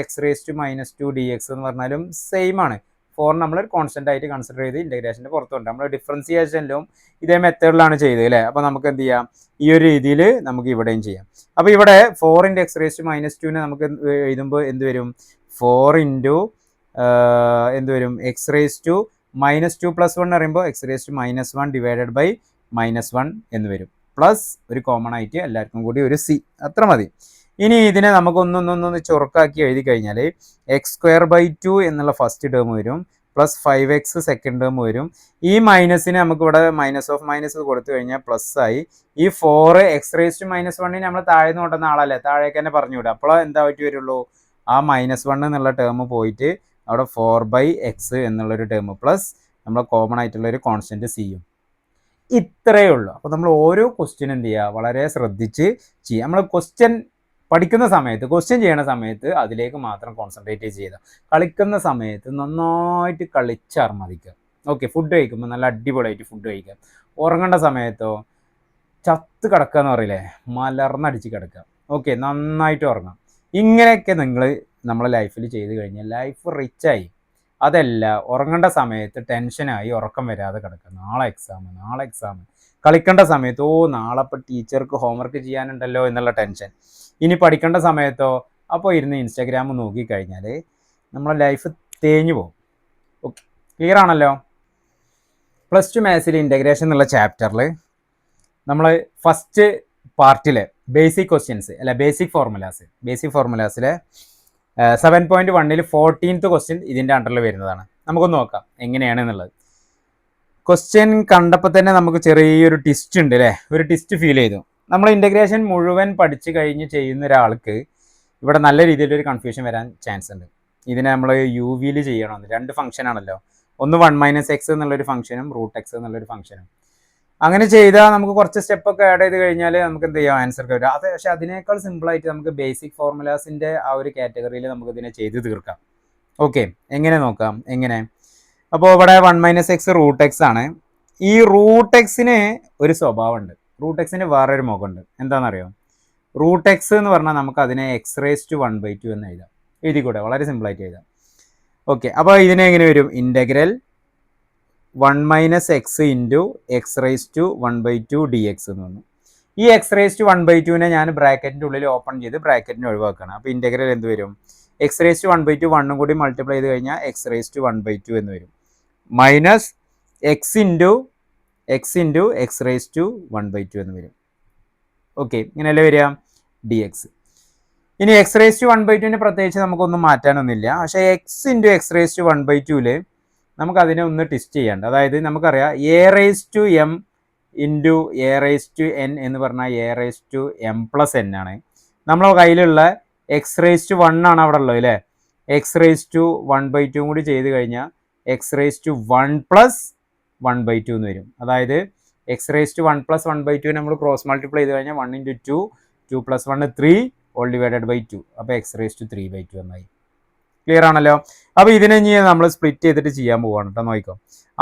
x⁻² dx എന്ന് പറഞ്ഞാലും സെയിം ആണ്. 4 നമ്മൾ കോൺസ്റ്റന്റ് ആയിട്ട് കൺസിഡർ ചെയ്ത് ഇൻറ്റഗ്രേഷൻ്റെ പുറത്തുണ്ട്. നമ്മൾ ഡിഫറൻസിയേഷനിലും ഇതേ മെത്തേഡിലാണ് ചെയ്തത് അല്ലേ. അപ്പോൾ നമുക്ക് എന്ത് ചെയ്യാം? ഈ ഒരു രീതിയിൽ നമുക്ക് ഇവിടെയും ചെയ്യാം. അപ്പോൾ ഇവിടെ 4 × x⁻² നമുക്ക് എഴുതുമ്പോൾ എന്ത് വരും? 4 എന്ത് വരും? x⁻² -2 + 1 പറയുമ്പോൾ x⁻−1 ഡിവൈഡഡ് ബൈ -1 എന്ന് വരും. പ്ലസ് ഒരു കോമൺ ആയിട്ട് എല്ലാവർക്കും കൂടി ഒരു c, അത്ര മതി. ഇനി ഇതിനെ നമുക്കൊന്നൊന്നൊന്ന് ചുരുക്കാക്കി എഴുതി കഴിഞ്ഞാൽ x²/2 എന്നുള്ള ഫസ്റ്റ് ടേം വരും, പ്ലസ് 5x സെക്കൻഡ് ടേം വരും. ഈ മൈനസിന് നമുക്ക് ഇവിടെ -(-) കൊടുത്തു കഴിഞ്ഞാൽ പ്ലസ് ആയി. ഈ 4 x⁻−1 നമ്മൾ താഴെ നിന്ന് കൊണ്ടുവന്ന ആളല്ലേ, താഴേക്ക് തന്നെ പറഞ്ഞു വിടുക. അപ്പോൾ എന്താ പറ്റി വരുള്ളൂ? ആ -1 എന്നുള്ള ടേം പോയിട്ട് അവിടെ 4/x എന്നുള്ളൊരു ടേം പ്ലസ് നമ്മൾ കോമൺ ആയിട്ടുള്ളൊരു കോൺസ്റ്റൻറ്റ് സിയും. ഇത്രയേ ഉള്ളൂ. അപ്പോൾ നമ്മൾ ഓരോ ക്വസ്റ്റ്യൻ എന്ത് ചെയ്യുക? വളരെ ശ്രദ്ധിച്ച് ചെയ്യുക. നമ്മൾ ക്വസ്റ്റ്യൻ പഠിക്കുന്ന സമയത്ത്, ക്വസ്റ്റ്യൻ ചെയ്യണ സമയത്ത് അതിലേക്ക് മാത്രം കോൺസെൻട്രേറ്റ് ചെയ്താൽ, കളിക്കുന്ന സമയത്ത് നന്നായിട്ട് കളിച്ചർമ്മതിക്കുക. ഓക്കെ, ഫുഡ് കഴിക്കുമ്പോൾ നല്ല അടിപൊളിയായിട്ട് ഫുഡ് കഴിക്കുക. ഉറങ്ങേണ്ട സമയത്തോ ചത്ത് കിടക്കുക എന്ന് പറയില്ലേ, മലർന്നടിച്ച് കിടക്കുക. ഓക്കെ, നന്നായിട്ട് ഉറങ്ങാം. ഇങ്ങനെയൊക്കെ നിങ്ങൾ നമ്മളെ ലൈഫിൽ ചെയ്ത് കഴിഞ്ഞാൽ ലൈഫ് റിച്ചായി. അതല്ല, ഉറങ്ങേണ്ട സമയത്ത് ടെൻഷനായി ഉറക്കം വരാതെ കിടക്കുക. നാളെ എക്സാം. കളിക്കേണ്ട സമയത്ത് നാളെ ഇപ്പോൾ ടീച്ചർക്ക് ഹോംവർക്ക് ചെയ്യാനുണ്ടല്ലോ എന്നുള്ള ടെൻഷൻ. ഇനി പഠിക്കേണ്ട സമയത്തോ അപ്പോൾ ഇരുന്ന് ഇൻസ്റ്റാഗ്രാം നോക്കിക്കഴിഞ്ഞാൽ നമ്മളെ ലൈഫ് തേഞ്ഞു പോകും. ഓക്കെ, ക്ലിയർ ആണല്ലോ? +2 മാത്സിൽ ഇൻറ്റഗ്രേഷൻ എന്നുള്ള ചാപ്റ്ററിൽ നമ്മൾ ഫസ്റ്റ് പാർട്ടിൽ ബേസിക് ക്വസ്റ്റ്യൻസ് അല്ല ബേസിക് ഫോർമുലാസിലെ 7.1 14th ക്വസ്റ്റ്യൻ ഇതിൻ്റെ അണ്ടറിൽ വരുന്നതാണ്. നമുക്കൊന്ന് നോക്കാം എങ്ങനെയാണ് എന്നുള്ളത്. ക്വസ്റ്റ്യൻ കണ്ടപ്പോൾ തന്നെ നമുക്ക് ചെറിയൊരു ട്വിസ്റ്റ് ഉണ്ട് അല്ലേ, ഒരു ട്വിസ്റ്റ് ഫീൽ ചെയ്തു. നമ്മൾ ഇൻറ്റഗ്രേഷൻ മുഴുവൻ പഠിച്ചു കഴിഞ്ഞ് ചെയ്യുന്ന ഒരാൾക്ക് ഇവിടെ നല്ല രീതിയിലൊരു കൺഫ്യൂഷൻ വരാൻ ചാൻസ് ഉണ്ട്. ഇതിനെ നമ്മൾ UVയിൽ ചെയ്യണമെന്ന്, 2 ഫംഗ്ഷൻ ആണല്ലോ, ഒന്ന് 1 - x എന്നുള്ളൊരു ഫംഗ്ഷനും √x എന്നുള്ളൊരു ഫംഗ്ഷനും. അങ്ങനെ ചെയ്താൽ നമുക്ക് കുറച്ച് സ്റ്റെപ്പൊക്കെ ആഡ് ചെയ്ത് കഴിഞ്ഞാൽ നമുക്ക് എന്ത് ചെയ്യാം? ആൻസർ വരും. അത് പക്ഷേ അതിനേക്കാൾ സിമ്പിളായിട്ട് നമുക്ക് ബേസിക് ഫോർമുലാസിൻ്റെ ആ ഒരു കാറ്റഗറിയിൽ നമുക്ക് ഇതിനെ ചെയ്ത് തീർക്കാം. ഓക്കെ, എങ്ങനെ നോക്കാം? എങ്ങനെ? അപ്പോൾ ഇവിടെ 1 - x √x ആണ്. ഈ √xന് ഒരു സ്വഭാവമുണ്ട്, √xന് വേറൊരു മുഖമുണ്ട്. എന്താണെന്നറിയോ? √x എന്ന് പറഞ്ഞാൽ നമുക്ക് അതിനെ x⁻1/2 എന്ന് എഴുതാം. എഴുതിക്കൂടെ? വളരെ സിമ്പിളായിട്ട് എഴുതാം. ഓക്കെ, അപ്പോൾ ഇതിനെ എങ്ങനെ വരും? ഇൻറ്റഗ്രൽ 1 - x × x⁻1/2 dx എന്ന് വന്നു. ഈ x⁻1/2നെ ഞാൻ ബ്രാക്കറ്റിൻ്റെ ഉള്ളിൽ ഓപ്പൺ ചെയ്ത് ബ്രാക്കറ്റിനെ ഒഴിവാക്കണം. അപ്പോൾ ഇൻറ്റഗ്രൽ എന്ത് വരും? x⁻1/2 1 കൂടി മൾട്ടിപ്ലൈ ചെയ്ത് കഴിഞ്ഞാൽ x⁻1/2 എന്ന് വരും, മൈനസ് x × x⁻1/2 എന്ന് വരും. ഓക്കെ, ഇങ്ങനെയല്ലേ വരിക? dx. ഇനി x⁻1/2നെ പ്രത്യേകിച്ച് നമുക്കൊന്നും മാറ്റാനൊന്നുമില്ല. പക്ഷേ x × x⁻1/2ൽ നമുക്കതിനെ ഒന്ന് ട്വിസ്റ്റ് ചെയ്യാണ്ട്. അതായത് നമുക്കറിയാം a⁻m × a⁻n എന്ന് പറഞ്ഞാൽ a⁻m+n ആണ്. നമ്മളെ കയ്യിലുള്ള x⁻1 ആണ് അവിടെ ഉള്ളത് അല്ലേ. x⁻1/2 കൂടി ചെയ്ത് കഴിഞ്ഞാൽ x⁻1 + 1/2 എന്ന് വരും. അതായത് x⁻1 + 1/2 നമ്മൾ ക്രോസ് മൾട്ടിപ്ലൈ ചെയ്ത് കഴിഞ്ഞാൽ 1 × 2 2 + 1 3 ഓൾ ഡിവൈഡഡ് ബൈ 2, അപ്പോൾ x⁻3/2 എന്നായി. ക്ലിയർ ആണല്ലോ? അപ്പോൾ ഇതിനെ ഇനി നമ്മൾ സ്പ്ലിറ്റ് ചെയ്തിട്ട് ചെയ്യാൻ പോവാണ് കേട്ടോ. നോക്കിക്കോ,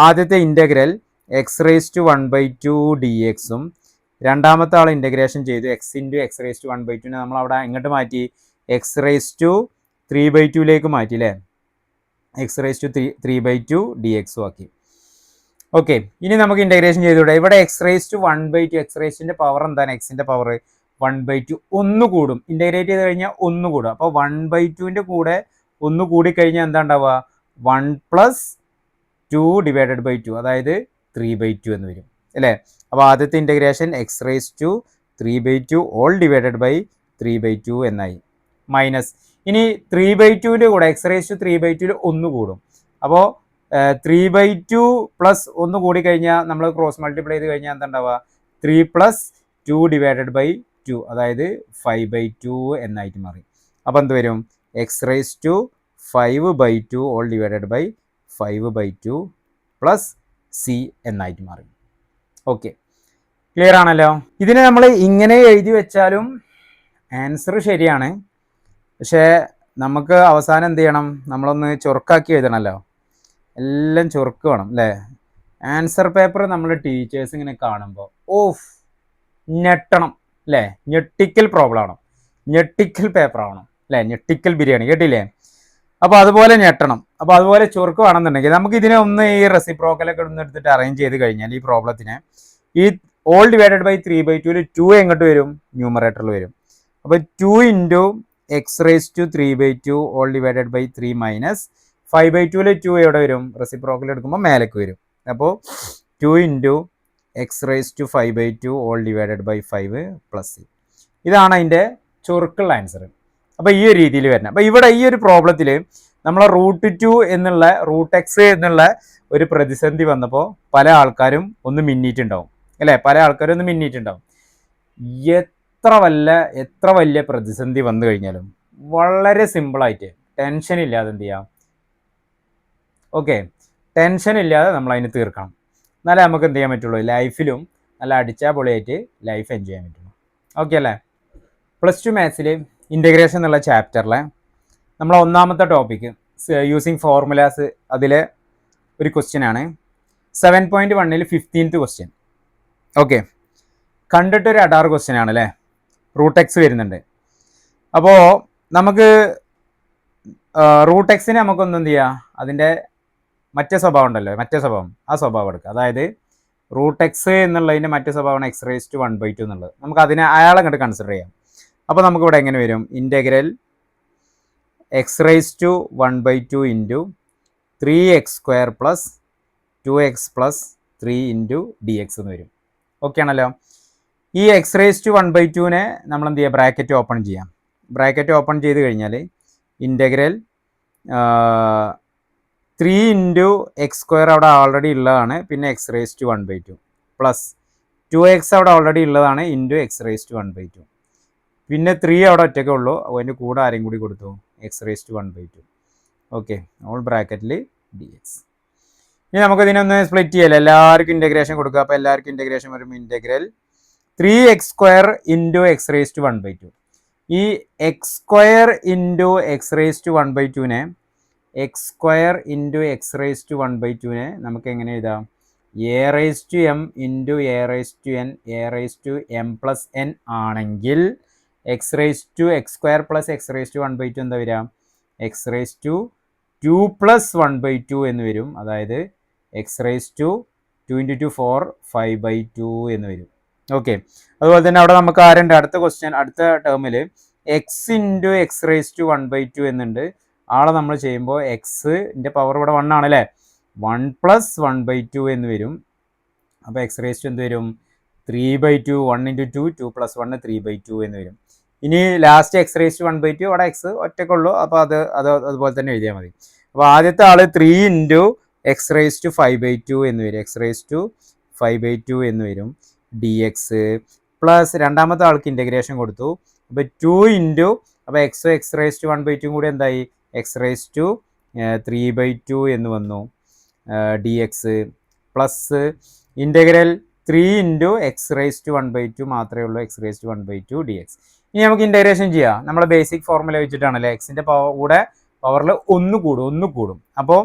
ആദ്യത്തെ ഇൻറ്റഗ്രൽ x⁻1/2 dxഉം രണ്ടാമത്തെ ആൾ ഇൻറ്റഗ്രേഷൻ ചെയ്തു x × x⁻1/2നെ നമ്മൾ അവിടെ എങ്ങോട്ട് മാറ്റി? x⁻3/2 മാറ്റി അല്ലേ, x⁻3/2 dxഉം ആക്കി. ഓക്കെ, ഇനി നമുക്ക് ഇൻറ്റഗ്രേഷൻ ചെയ്തുകൂടെ? ഇവിടെ x⁻1/2, x⁻ൻ്റെ പവർ എന്താണ്? എക്സിൻ്റെ പവർ 1/2 1 കൂടും, ഇൻറ്റഗ്രേറ്റ് ചെയ്ത് കഴിഞ്ഞാൽ 1 കൂടും. അപ്പോൾ 1/2ൻ്റെ കൂടെ ഒന്ന് കൂടി കഴിഞ്ഞാൽ എന്താ ഉണ്ടാവുക 1 പ്ലസ് 2 ഡിവൈഡഡ് ബൈ 2, അതായത് 3/2 എന്ന് വരും അല്ലേ. അപ്പോൾ ആദ്യത്തെ integration x raise to 3/2 all divided by 3/2 എന്നായി. മൈനസ് ഇനി 3/2ൻ്റെ കൂടെ എക്സ് റേസ് ടു 3/2 ഒന്ന് കൂടും. അപ്പോൾ 3/2 പ്ലസ് ഒന്ന് കൂടി കഴിഞ്ഞാൽ നമ്മൾ ക്രോസ് മൾട്ടിപ്ലൈ ചെയ്ത് കഴിഞ്ഞാൽ എന്താ ഉണ്ടാവുക 3 പ്ലസ് 2 ഡിവൈഡഡ് ബൈ 2, അതായത് 5/2 എന്നായിട്ട് മാറി. അപ്പോൾ എന്ത് വരും x raise to 5/2 all divided by 5/2 plus c എന്നായിട്ട് മാറി. ഓക്കെ, ക്ലിയർ ആണല്ലോ. ഇതിനെ നമ്മൾ ഇങ്ങനെ എഴുതി വെച്ചാലും ആൻസർ ശരിയാണ്. പക്ഷേ നമുക്ക് അവസാനം എന്ത് ചെയ്യണം, നമ്മളൊന്ന് ചുരുക്കാക്കി എഴുതണമല്ലോ. എല്ലാം ചുരുക്ക് വേണം അല്ലേ. ആൻസർ പേപ്പർ നമ്മൾ ടീച്ചേഴ്സ് ഇങ്ങനെ കാണുമ്പോൾ ഓഫ് ഞെട്ടണം അല്ലേ. ഞെട്ടിക്കൽ പ്രോബ്ലം ആണോ, ഞെട്ടിക്കൽ പേപ്പർ ആവണം അല്ലേ, ഞെട്ടിക്കൽ ബിരിയാണി കേട്ടില്ലേ. അപ്പോൾ അതുപോലെ ഞെട്ടണം. അപ്പോൾ അതുപോലെ ചുരുക്ക് വേണമെന്നുണ്ടെങ്കിൽ നമുക്ക് ഇതിനെ ഒന്ന് ഈ റെസിപ്രോക്കലൊക്കെ ഒന്ന് എടുത്തിട്ട് അറേഞ്ച് ചെയ്ത് കഴിഞ്ഞാൽ ഈ പ്രോബ്ലത്തിനെ ഈ ഓൾ ഡിവൈഡഡ് ബൈ 3/2 2 എങ്ങോട്ട് വരും, ന്യൂമറേറ്ററിൽ വരും. അപ്പോൾ 2 into x raise to 3/2 all divided by 3 minus 5/2 2 എവിടെ വരും, റെസിപ്രോക്കൽ എടുക്കുമ്പോൾ മേലേക്ക് വരും. അപ്പോൾ 2 into x raise to 5/2 all divided by 5 plus c. ഇതാണ് അതിൻ്റെ ചുരുക്കുള്ള ആൻസർ. അപ്പോൾ ഈ ഒരു രീതിയിൽ വരണം. അപ്പോൾ ഇവിടെ ഈ ഒരു പ്രോബ്ലത്തിൽ നമ്മളെ √2 എന്നുള്ള √x എന്നുള്ള ഒരു പ്രതിസന്ധി വന്നപ്പോൾ പല ആൾക്കാരും ഒന്ന് മിന്നിയിട്ടുണ്ടാവും അല്ലേ, പല ആൾക്കാരും ഒന്ന് മിന്നിയിട്ടുണ്ടാവും. എത്ര വലിയ പ്രതിസന്ധി വന്നു കഴിഞ്ഞാലും വളരെ സിമ്പിളായിട്ട് ടെൻഷൻ ഇല്ലാതെ എന്ത് ചെയ്യാം, ഓക്കെ, ടെൻഷൻ ഇല്ലാതെ നമ്മൾ അതിന് തീർക്കണം. എന്നാലേ നമുക്ക് എന്ത് ചെയ്യാൻ പറ്റുള്ളൂ, ലൈഫിലും നല്ല അടിച്ചാൽ പൊളിയായിട്ട് ലൈഫ് എൻജോയ് ചെയ്യാൻ പറ്റുള്ളൂ. ഓക്കെ അല്ലേ. +2 മാത്സിൽ ഇൻ്റഗ്രേഷൻ എന്നുള്ള ചാപ്റ്ററിലെ നമ്മളെ ഒന്നാമത്തെ ടോപ്പിക്ക് യൂസിങ് ഫോർമുലാസ്, അതിലെ ഒരു ക്വസ്റ്റ്യൻ ആണ് 7.1-ൽ 15th question. Okay, കണ്ടിട്ടൊരു Adaar question ആണ് അല്ലേ. √x വരുന്നുണ്ട്. അപ്പോൾ നമുക്ക് √xനെ നമുക്കൊന്നും എന്ത് ചെയ്യുക, അതിൻ്റെ മറ്റേ സ്വഭാവം ഉണ്ടല്ലോ, ആ സ്വഭാവം എടുക്കുക. അതായത് √x എന്നുള്ളതിൻ്റെ മറ്റേ സ്വഭാവമാണ് എക്സ് റേസ് ടു 1/2 എന്നുള്ളത്. നമുക്ക് അതിനെ അയാളെ അങ്ങോട്ട് കൺസിഡർ ചെയ്യാം. അപ്പോൾ നമുക്കിവിടെ എങ്ങനെ വരും, integral x raise to 1/2 into 3x² plus 2x plus 3 into dx എന്ന് വരും. ഓക്കെ ആണല്ലോ. ഈ എക്സ് റേസ് ടു 1/2നെ നമ്മൾ എന്ത് ചെയ്യുക, ബ്രാക്കറ്റ് ഓപ്പൺ ചെയ്യാം. ബ്രാക്കറ്റ് ഓപ്പൺ ചെയ്ത് കഴിഞ്ഞാൽ ഇൻ്റഗ്രൽ 3 ഇൻറ്റു x² അവിടെ ഓൾറെഡി ഉള്ളതാണ്, പിന്നെ X raise to 1/2 plus 2x അവിടെ ഓൾറെഡി ഉള്ളതാണ് ഇൻറ്റു എക്സ് റേസ് ടു 1/2, പിന്നെ 3 അവിടെ ഒറ്റയ്ക്കേ ഉള്ളൂ, അതിൻ്റെ കൂടെ ആരെയും കൂടി കൊടുത്തു, x raise to 1/2. Okay, all ബ്രാക്കറ്റിൽ dx. ഇനി നമുക്കിതിനൊന്ന് സ്പ്ലിറ്റ് ചെയ്യാം, എല്ലാവർക്കും ഇൻ്റഗ്രേഷൻ കൊടുക്കുക. അപ്പോൾ എല്ലാവർക്കും ഇൻ്റഗ്രേഷൻ വരുമ്പോൾ integral 3x² into x raise to 1/2. ഈ x² into x raise to 1/2നെ x² into x raise to 1/2നെ നമുക്ക് എങ്ങനെ എഴുതാം, a raise to m into a raise to n a raise to m plus n ആണെങ്കിൽ x raise to x² plus x raise to 1/2 എന്താ വരിക, എക്സ് റേസ് ടു 2 പ്ലസ് 1/2 എന്ന് വരും. അതായത് എക്സ് റേസ് ടു 2 ഇൻറ്റു 2 4 5/2 എന്ന് വരും. ഓക്കെ, അതുപോലെ തന്നെ അവിടെ നമുക്ക് ആരുണ്ട്, അടുത്ത ക്വസ്റ്റ്യൻ, അടുത്ത ടേമിൽ x into x raise to 1/2 എന്നുണ്ട്. ആളെ നമ്മൾ ചെയ്യുമ്പോൾ എക്സിൻ്റെ പവർ ഇവിടെ 1 ആണല്ലേ, 1 പ്ലസ് 1/2 എന്ന് വരും. അപ്പോൾ എക്സ് റേസ് ടു എന്ത് വരും, 3/2, 1 ഇൻറ്റു 2 2 പ്ലസ് 1 3/2 എന്ന് വരും. ഇനി ലാസ്റ്റ് എക്സ് റേസ് ടു 1/2 അവിടെ എക്സ് ഒറ്റക്കുള്ളൂ, അപ്പോൾ അതുപോലെ തന്നെ എഴുതിയാൽ മതി. അപ്പോൾ ആദ്യത്തെ ആൾ 3 ഇൻറ്റു എക്സ് റേസ് ടു 5/2 എന്ന് വരും, എക്സ് റേസ് ടു 5/2 എന്ന് വരും dx പ്ലസ് രണ്ടാമത്തെ ആൾക്ക് ഇൻ്റഗ്രേഷൻ കൊടുത്തു. അപ്പോൾ 2 ഇൻറ്റു അപ്പോൾ എക്സ് റേസ് ടു 1/2 കൂടി എന്തായി, എക്സ് റേസ് ടു 3/2 എന്ന് വന്നു dx plus integral 3 into x raise to 1/2 മാത്രമേ ഉള്ളൂ, എക്സ് റേസ് ടു 1/2 dx. ഇനി നമുക്ക് ഇൻ്റഗ്രേഷൻ ചെയ്യാം. നമ്മളെ ബേസിക് ഫോർമുല വെച്ചിട്ടാണല്ലേ, എക്സിൻ്റെ കൂടെ പവറിൽ ഒന്ന് കൂടും. അപ്പോൾ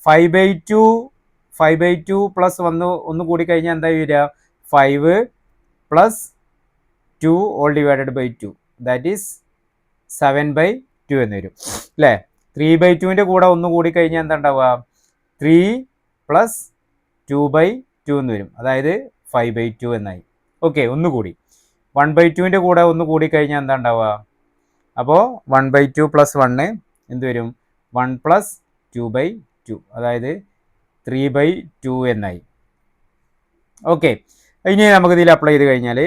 5/2 പ്ലസ് ഒന്ന് കൂടി കഴിഞ്ഞാൽ എന്താ വരിക, 5 plus 2 all divided by 2 that is 7/2 എന്ന് വരും അല്ലേ. 3/2ൻ്റെ കൂടെ ഒന്ന് കൂടി കഴിഞ്ഞാൽ എന്താ ഉണ്ടാവുക, 3 പ്ലസ് 2/2 എന്ന് വരും, അതായത് 5/2 എന്നായി. ഓക്കെ, ഒന്നുകൂടി 1/2ൻ്റെ കൂടെ ഒന്ന് കൂടി കഴിഞ്ഞാൽ എന്താ ഉണ്ടാവുക, അപ്പോൾ 1/2 പ്ലസ് 1 എന്ത് വരും, 1 + 2/2, അതായത് 3/2 എന്നായി. ഓക്കെ, ഇനി നമുക്ക് ഇതിൽ അപ്ലൈ ചെയ്ത് കഴിഞ്ഞാൽ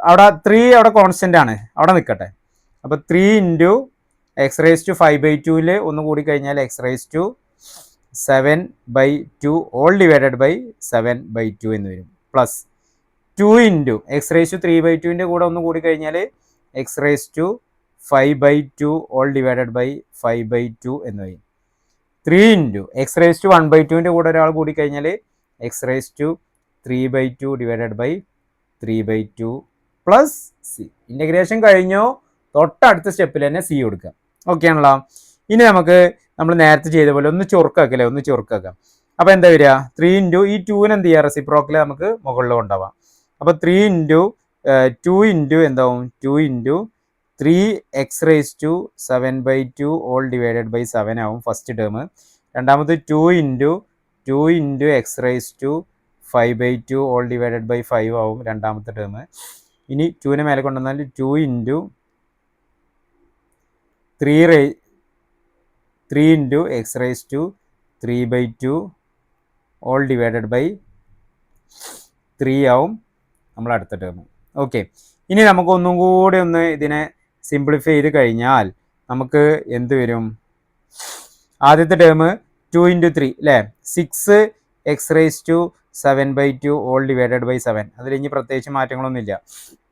അവിടെ 3 അവിടെ കോൺസ്റ്റൻ്റ് ആണ്, അവിടെ നിൽക്കട്ടെ. അപ്പോൾ 3 × x⁵5/2 ഒന്ന് കൂടി കഴിഞ്ഞാൽ x⁻7/2 ഓൾ ഡിവൈഡഡ് ബൈ 7/2 എന്ന് വരും. പ്ലസ് 2 × x⁵3/2 കൂടെ ഒന്ന് കൂടി കഴിഞ്ഞാൽ x⁵5/2 ഓൾ ഡിവൈഡഡ് ബൈ 5/2 എന്ന് വരും. 3 × x⁻1/2 കൂടെ ഒരാൾ കൂടി കഴിഞ്ഞാൽ x⁻3/2 divided by 3/2 plus c. Integration കഴിഞ്ഞോ തൊട്ടടുത്ത സ്റ്റെപ്പിൽ തന്നെ സി കൊടുക്കുക. ഓക്കെ ആണല്ലോ. ഇനി നമുക്ക് നമ്മൾ നേരത്തെ ചെയ്ത പോലെ ഒന്ന് ചുരുക്കാക്കല്ലേ, ഒന്ന് ചുരുക്കാക്കാം. അപ്പോൾ എന്താ വരിക? 3 × ഈ 2ന് എന്ത് ചെയ്യുക? റെസിപ്രോക്കൽ നമുക്ക് മുകളിൽ കൊണ്ടുപോകാം. അപ്പോൾ 3 × 2 × എന്താവും? 2 × 3x⁻7/2 ഓൾ ഡിവൈഡഡ് ബൈ 7 ആവും ഫസ്റ്റ് ടേം. രണ്ടാമത് 2 × x⁻5/2 ഓൾ ഡിവൈഡഡ് ബൈ 5 ആവും രണ്ടാമത്തെ ടേം. ഇനി 2നെ മേലെ കൊണ്ടുവന്നാൽ 2 × 3 × x⁻3/2 ഓൾ ഡിവൈഡഡ് ബൈ 3 ആവും നമ്മൾ അടുത്ത ടേം. ഓക്കെ, ഇനി നമുക്ക് ഒന്നും കൂടി ഒന്ന് ഇതിനെ സിംപ്ലിഫൈ ചെയ്ത് കഴിഞ്ഞാൽ നമുക്ക് എന്ത് വരും? ആദ്യത്തെ ടേം 2 × 3 അല്ലേ, 6x⁻7/2 ഓൾ ഡിവൈഡഡ് ബൈ 7. അതിൽ ഇനി പ്രത്യേകിച്ച് മാറ്റങ്ങളൊന്നുമില്ല.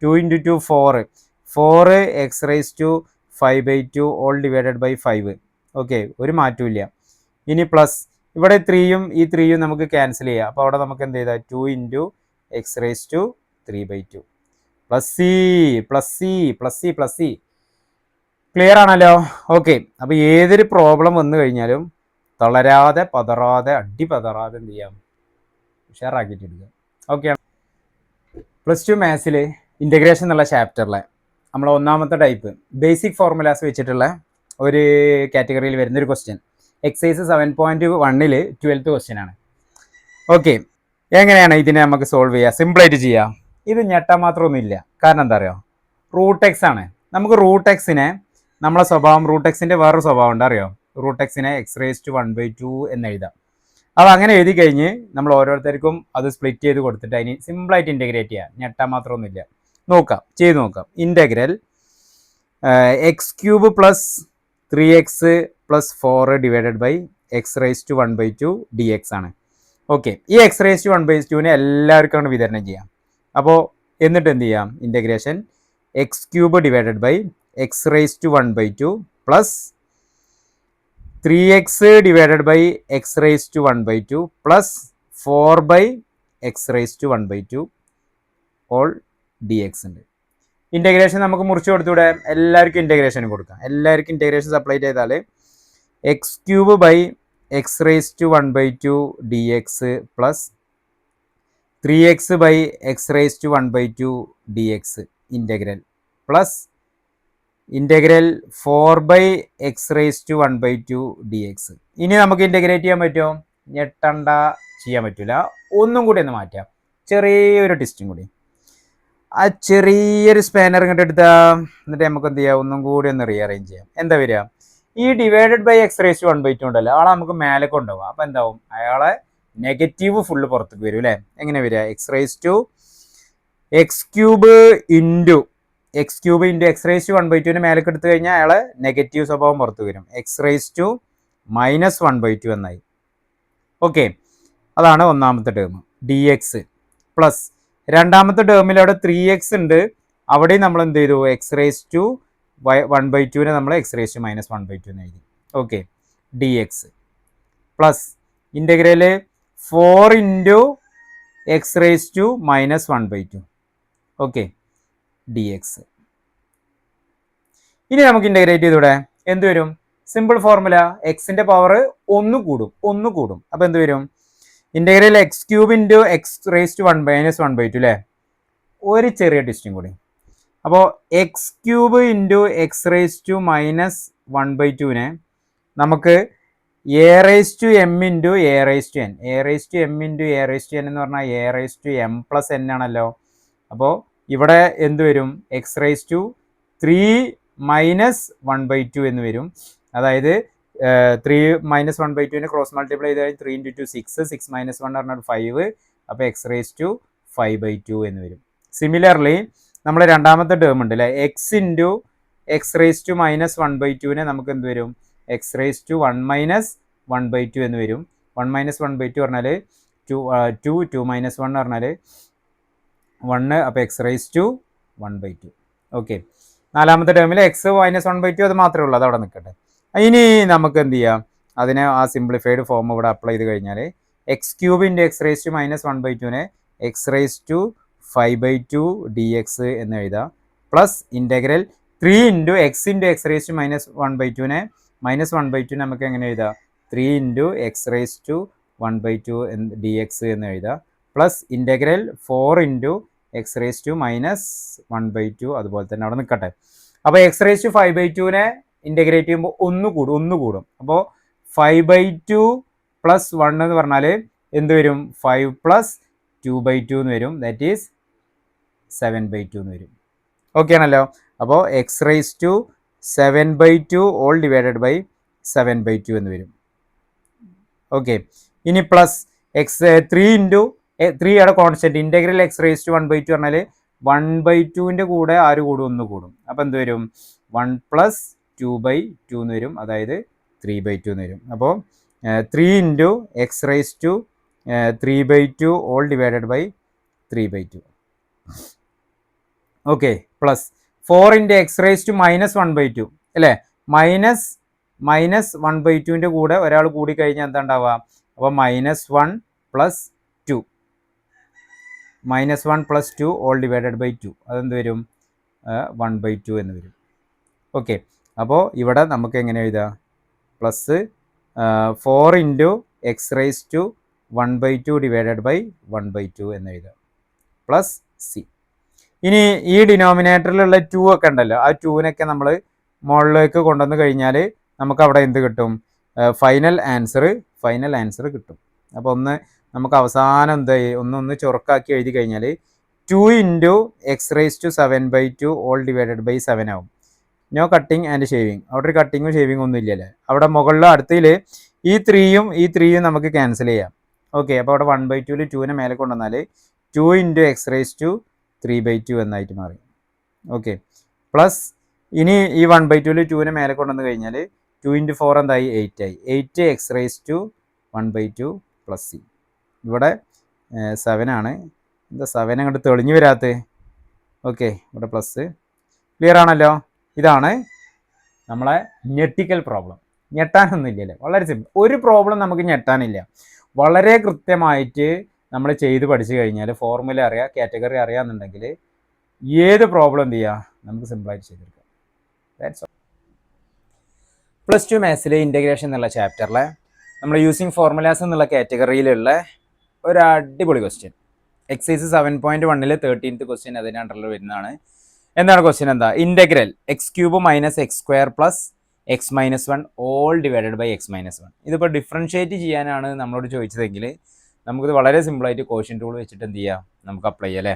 2 × 2 4x⁻5/2 all divided by 5. Okay, ഒരു മാറ്റവും ഇല്ല. ഇനി പ്ലസ് ഇവിടെ 3യും ഈ 3യും നമുക്ക് ക്യാൻസൽ ചെയ്യാം. അപ്പോൾ അവിടെ നമുക്ക് എന്ത് ചെയ്താൽ 2 × x⁻3/2 plus C plus C plus C plus C. Clear ആണല്ലോ? ഓക്കെ, അപ്പോൾ ഏതൊരു പ്രോബ്ലം വന്നു കഴിഞ്ഞാലും തളരാതെ പതറാതെ അടിപതറാതെ എന്ത് ചെയ്യാം? ഉഷാറാക്കിയിട്ട് എടുക്കുക. ഓക്കെ, +2 മാത്സിൽ ഇൻ്റഗ്രേഷൻ എന്നുള്ള ചാപ്റ്ററിലെ നമ്മൾ ഒന്നാമത്തെ ടൈപ്പ് ബേസിക് ഫോർമുലാസ് വെച്ചിട്ടുള്ള ഒരു കാറ്റഗറിയിൽ വരുന്നൊരു ക്വസ്റ്റ്യൻ, എക്സസൈസ് 7.1 12th ക്വസ്റ്റ്യൻ ആണ്. ഓക്കെ, എങ്ങനെയാണ് ഇതിനെ നമുക്ക് സോൾവ് ചെയ്യുക? സിമ്പിളായിട്ട് ചെയ്യാം. ഇത് ഞെട്ടാൻ മാത്രമൊന്നുമില്ല. കാരണം എന്താ പറയുക? √x ആണ്. നമുക്ക് √xനെ നമ്മളെ സ്വഭാവം, √xൻ്റെ വേറൊരു സ്വഭാവം ഉണ്ട്, അറിയോ? √xനെ x⁻1/2 എന്ന് എഴുതാം. അപ്പോൾ അങ്ങനെ എഴുതി കഴിഞ്ഞ് നമ്മൾ ഓരോരുത്തർക്കും അത് സ്പ്ലിറ്റ് ചെയ്ത് കൊടുത്തിട്ട് അതിന് സിമ്പിളായിട്ട് ഇൻറ്റഗ്രേറ്റ് ചെയ്യാം. ഞെട്ടാൻ മാത്രമൊന്നുമില്ല. നോക്കാം, ചെയ്ത് നോക്കാം. Integral x³ + 3x + 4 divided by x⁻1/2 dx ആണ്. ഓക്കെ, ഈ x⁻1/2നെ എല്ലാവർക്കും വിതരണം ചെയ്യാം. അപ്പോൾ എന്നിട്ട് എന്ത് ചെയ്യാം? Integration x³ divided by x⁻1/2 plus 3x divided by x⁻1/2 plus 4/x⁻1/2 all dx ഉണ്ട്. ഇൻറ്റഗ്രേഷൻ നമുക്ക് മുറിച്ച് കൊടുത്തൂടെ? എല്ലാവർക്കും ഇൻറ്റഗ്രേഷൻ കൊടുക്കാം. എല്ലാവർക്കും ഇൻറ്റഗ്രേഷൻ സപ്ലൈ ചെയ്താൽ x³ by x⁻1/2 dx plus 3x by x⁻1/2 dx integral plus integral 4/x⁻1/2 dx. ഇനി നമുക്ക് ഇൻറ്റഗ്രേറ്റ് ചെയ്യാൻ പറ്റുമോ? ഞെട്ടണ്ട, ചെയ്യാൻ പറ്റില്ല. ഒന്നും കൂടി ഒന്ന് മാറ്റാം, ചെറിയൊരു ടെസ്റ്റും കൂടി. ആ ചെറിയൊരു സ്പാനർ ഇങ്ങോട്ട് എടുത്താൽ എന്നിട്ട് നമുക്ക് എന്ത് ചെയ്യാം? ഒന്നും കൂടി ഒന്ന് റീഅറേഞ്ച് ചെയ്യാം. എന്താ വരിക? ഈ ഡിവൈഡഡ് ബൈ x⁻1/2 ഉണ്ടല്ലോ, ആളെ നമുക്ക് മേലെ കൊണ്ടുപോകാം. അപ്പോൾ എന്താവും? അയാളെ നെഗറ്റീവ് ഫുള്ള് പുറത്തേക്ക് വരും അല്ലേ? എങ്ങനെ വരിക? x³ × x⁻1/2 മേലേക്ക് എടുത്തു കഴിഞ്ഞാൽ അയാളെ നെഗറ്റീവ് സ്വഭാവം പുറത്ത് വരും. x⁻−1/2 എന്നായി. ഓക്കെ, അതാണ് ഒന്നാമത്തെ ടേം dx. പ്ലസ് രണ്ടാമത്തെ ടേമിൽ അവിടെ 3x ഉണ്ട്, അവിടെയും നമ്മൾ എന്ത് ചെയ്തു? x⁻1/2നെ നമ്മൾ x⁻−1/2 എന്ന് എഴുതി. Okay, dx plus integral 4 × x⁻−1/2. Okay, dx. ഇനി നമുക്ക് ഇൻ്റഗ്രേറ്റ് ചെയ്തൂടെ? എന്ത് വരും? സിമ്പിൾ ഫോർമുല, എക്സിൻ്റെ പവർ ഒന്ന് കൂടും. അപ്പോൾ എന്ത് വരും? ഇൻ്റഗ്രൽ x³ × x⁻1−1/2 അല്ലേ? ഒരു ചെറിയ ടെസ്റ്റും കൂടി. അപ്പോൾ x³ × x⁻−1/2നെ നമുക്ക് a⁻m × a⁻n എന്ന് പറഞ്ഞാൽ a⁻m+n ആണല്ലോ. അപ്പോൾ ഇവിടെ എന്ത് വരും? x⁻3−1/2 എന്ന് വരും. അതായത് 3 മൈനസ് 1/2 ക്രോസ് മൾട്ടിപ്ലൈ ചെയ്ത് കഴിഞ്ഞാൽ 3 × 2 6, 6 മൈനസ് 1 പറഞ്ഞാൽ 5, അപ്പോൾ x⁵5/2 എന്ന് വരും. സിമിലർലി നമ്മൾ രണ്ടാമത്തെ ടേം ഉണ്ട് അല്ലേ, x⁻(-1/2) നമുക്ക് എന്ത് വരും, x⁻1-1/2 എന്ന് വരും. 1 - 1/2 പറഞ്ഞാൽ 2, 2 - 1 പറഞ്ഞാൽ 1, അപ്പോൾ x⁻1/2. ഓക്കെ, നാലാമത്തെ ടേമിൽ x-1/2 അത് മാത്രമേ ഉള്ളൂ, അത് അവിടെ നിൽക്കട്ടെ. ഇനി നമുക്ക് എന്ത് ചെയ്യാം, അതിനെ ആ സിംപ്ലിഫൈഡ് ഫോം ഇവിടെ അപ്ലൈ ചെയ്ത് കഴിഞ്ഞാൽ x³ × x⁻1/2 x⁻5/2 dx എന്ന് എഴുതാം, പ്ലസ് ഇൻ്റഗ്രൽ 3 × x × x⁻1/2 -1/2 നമുക്ക് എങ്ങനെ എഴുതാം, 3 × x⁻1/2 dx എന്ന് എഴുതാം, പ്ലസ് ഇൻ്റഗ്രൽ 4 × x⁻1/2 അതുപോലെ തന്നെ അവിടെ നിൽക്കട്ടെ. അപ്പോൾ x⁻5/2 ഇൻ്റഗ്രേറ്റ് ചെയ്യുമ്പോൾ ഒന്ന് കൂടും. അപ്പോൾ 5/2 + 1 എന്ന് പറഞ്ഞാൽ എന്ത് വരും, 5 + 2/2 എന്ന് വരും, ദാറ്റ് ഈസ് 7/2 എന്ന് വരും. ഓക്കെ ആണല്ലോ. അപ്പോൾ x⁻7/2 ഓൾ ഡിവൈഡഡ് ബൈ 7/2 എന്ന് വരും. ഓക്കെ, ഇനി പ്ലസ് 3 ആണ് കോൺസ്റ്റന്റ്, ഇൻ്റഗ്രൽ x⁻1/2 പറഞ്ഞാൽ 1/2 കൂടെ ആര് കൂടും, ഒന്ന് കൂടും. അപ്പോൾ എന്ത് വരും, 1 + 2/2 എന്ന് വരും, അതായത് 3/2 എന്ന് വരും. അപ്പോൾ 3 × x⁻3/2 all divided by 3/2. Okay, plus 4 × x⁻1/2 അല്ലേ, -1/2 കൂടെ ഒരാൾ കൂടി കഴിഞ്ഞാൽ എന്താ ഉണ്ടാവുക, അപ്പോൾ -1 + 2 -1 + 2 ഓൾ ഡിവൈഡഡ് ബൈ 2 അതെന്ത് വരും, 1/2 എന്ന് വരും. ഓക്കെ, അപ്പോൾ ഇവിടെ നമുക്ക് എങ്ങനെ എഴുതാം, പ്ലസ് 4 × x⁻1/2 ഡിവൈഡഡ് ബൈ 1/2 എന്ന് എഴുതാം, പ്ലസ് സി. ഇനി ഈ ഡിനോമിനേറ്ററിലുള്ള 2 ഒക്കെ ഉണ്ടല്ലോ, ആ 2-നൊക്കെ നമ്മൾ മുകളിലേക്ക് കൊണ്ടുവന്ന് കഴിഞ്ഞാൽ നമുക്ക് അവിടെ എന്ത് കിട്ടും, ഫൈനൽ ആൻസർ കിട്ടും. അപ്പോൾ ഒന്ന് നമുക്ക് അവസാനം എന്താ ഒന്ന് ചുരുക്കാക്കി എഴുതി കഴിഞ്ഞാൽ 2 × x⁻7/2 ഓൾ ഡിവൈഡഡ് ബൈ 7 ആവും. നോ കട്ടിങ് ആൻഡ് ഷേവിങ്, അവിടെ ഒരു കട്ടിങ്ങും ഷേവിങ്ങും ഒന്നും ഇല്ലല്ലേ. അവിടെ മുകളിൽ അടുത്തതിൽ ഈ 3യും നമുക്ക് ക്യാൻസൽ ചെയ്യാം. ഓക്കെ, അപ്പോൾ അവിടെ 1/2 2നെ മേലെ കൊണ്ടുവന്നാൽ 2 × x⁻3/2 എന്നായിട്ട് മാറി. ഓക്കെ, പ്ലസ് ഇനി ഈ 1/2 2നെ മേലെ കൊണ്ടുവന്ന് കഴിഞ്ഞാൽ 2 × 4 എന്തായി, 8 ആയി. 8 x⁻1/2 പ്ലസ് സി. ഇവിടെ 7 ആണ്, എന്താ 7 അങ്ങോട്ട് തെളിഞ്ഞു വരാത്തത്. ഓക്കെ, ഇവിടെ പ്ലസ്. ക്ലിയർ ആണല്ലോ. ഇതാണ് നമ്മളെ ഞെട്ടിക്കൽ പ്രോബ്ലം. ഞെട്ടാനൊന്നും ഇല്ലല്ലേ, വളരെ സിമ്പിൾ. ഒരു പ്രോബ്ലം നമുക്ക് ഞെട്ടാനില്ല, വളരെ കൃത്യമായിട്ട് നമ്മൾ ചെയ്ത് പഠിച്ചു കഴിഞ്ഞാൽ ഫോർമുല അറിയാം, കാറ്റഗറി അറിയാമെന്നുണ്ടെങ്കിൽ ഏത് പ്രോബ്ലം എന്ത് ചെയ്യുക, നമുക്ക് സിമ്പിളായിട്ട് ചെയ്തെടുക്കാം. That's all. +2 മാത്സിലെ ഇൻ്റഗ്രേഷൻ എന്നുള്ള ചാപ്റ്ററിലെ നമ്മൾ യൂസിങ് ഫോർമുലാസ് എന്നുള്ള കാറ്റഗറിയിലുള്ള ഒരു അടിപൊളി ക്വസ്റ്റ്യൻ, എക്സൈസ് 7.1 13th ക്വസ്റ്റ്യൻ അതിൻ്റെ അണ്ടറിൽ വരുന്നതാണ്. എന്താണ് ക്വസ്റ്റ്യൻ, എന്താ, integral x³ - x² + x-1 all divided by x-1. ഇതിപ്പോൾ ഡിഫറൻഷ്യേറ്റ് ചെയ്യാനാണ് നമ്മളോട് ചോദിച്ചതെങ്കിൽ നമുക്കിത് വളരെ സിമ്പിളായിട്ട് കോഷ്യൻ ടൂൾ വെച്ചിട്ട് എന്ത് ചെയ്യാം, നമുക്ക് അപ്ലൈ ചെയ്യാം അല്ലേ.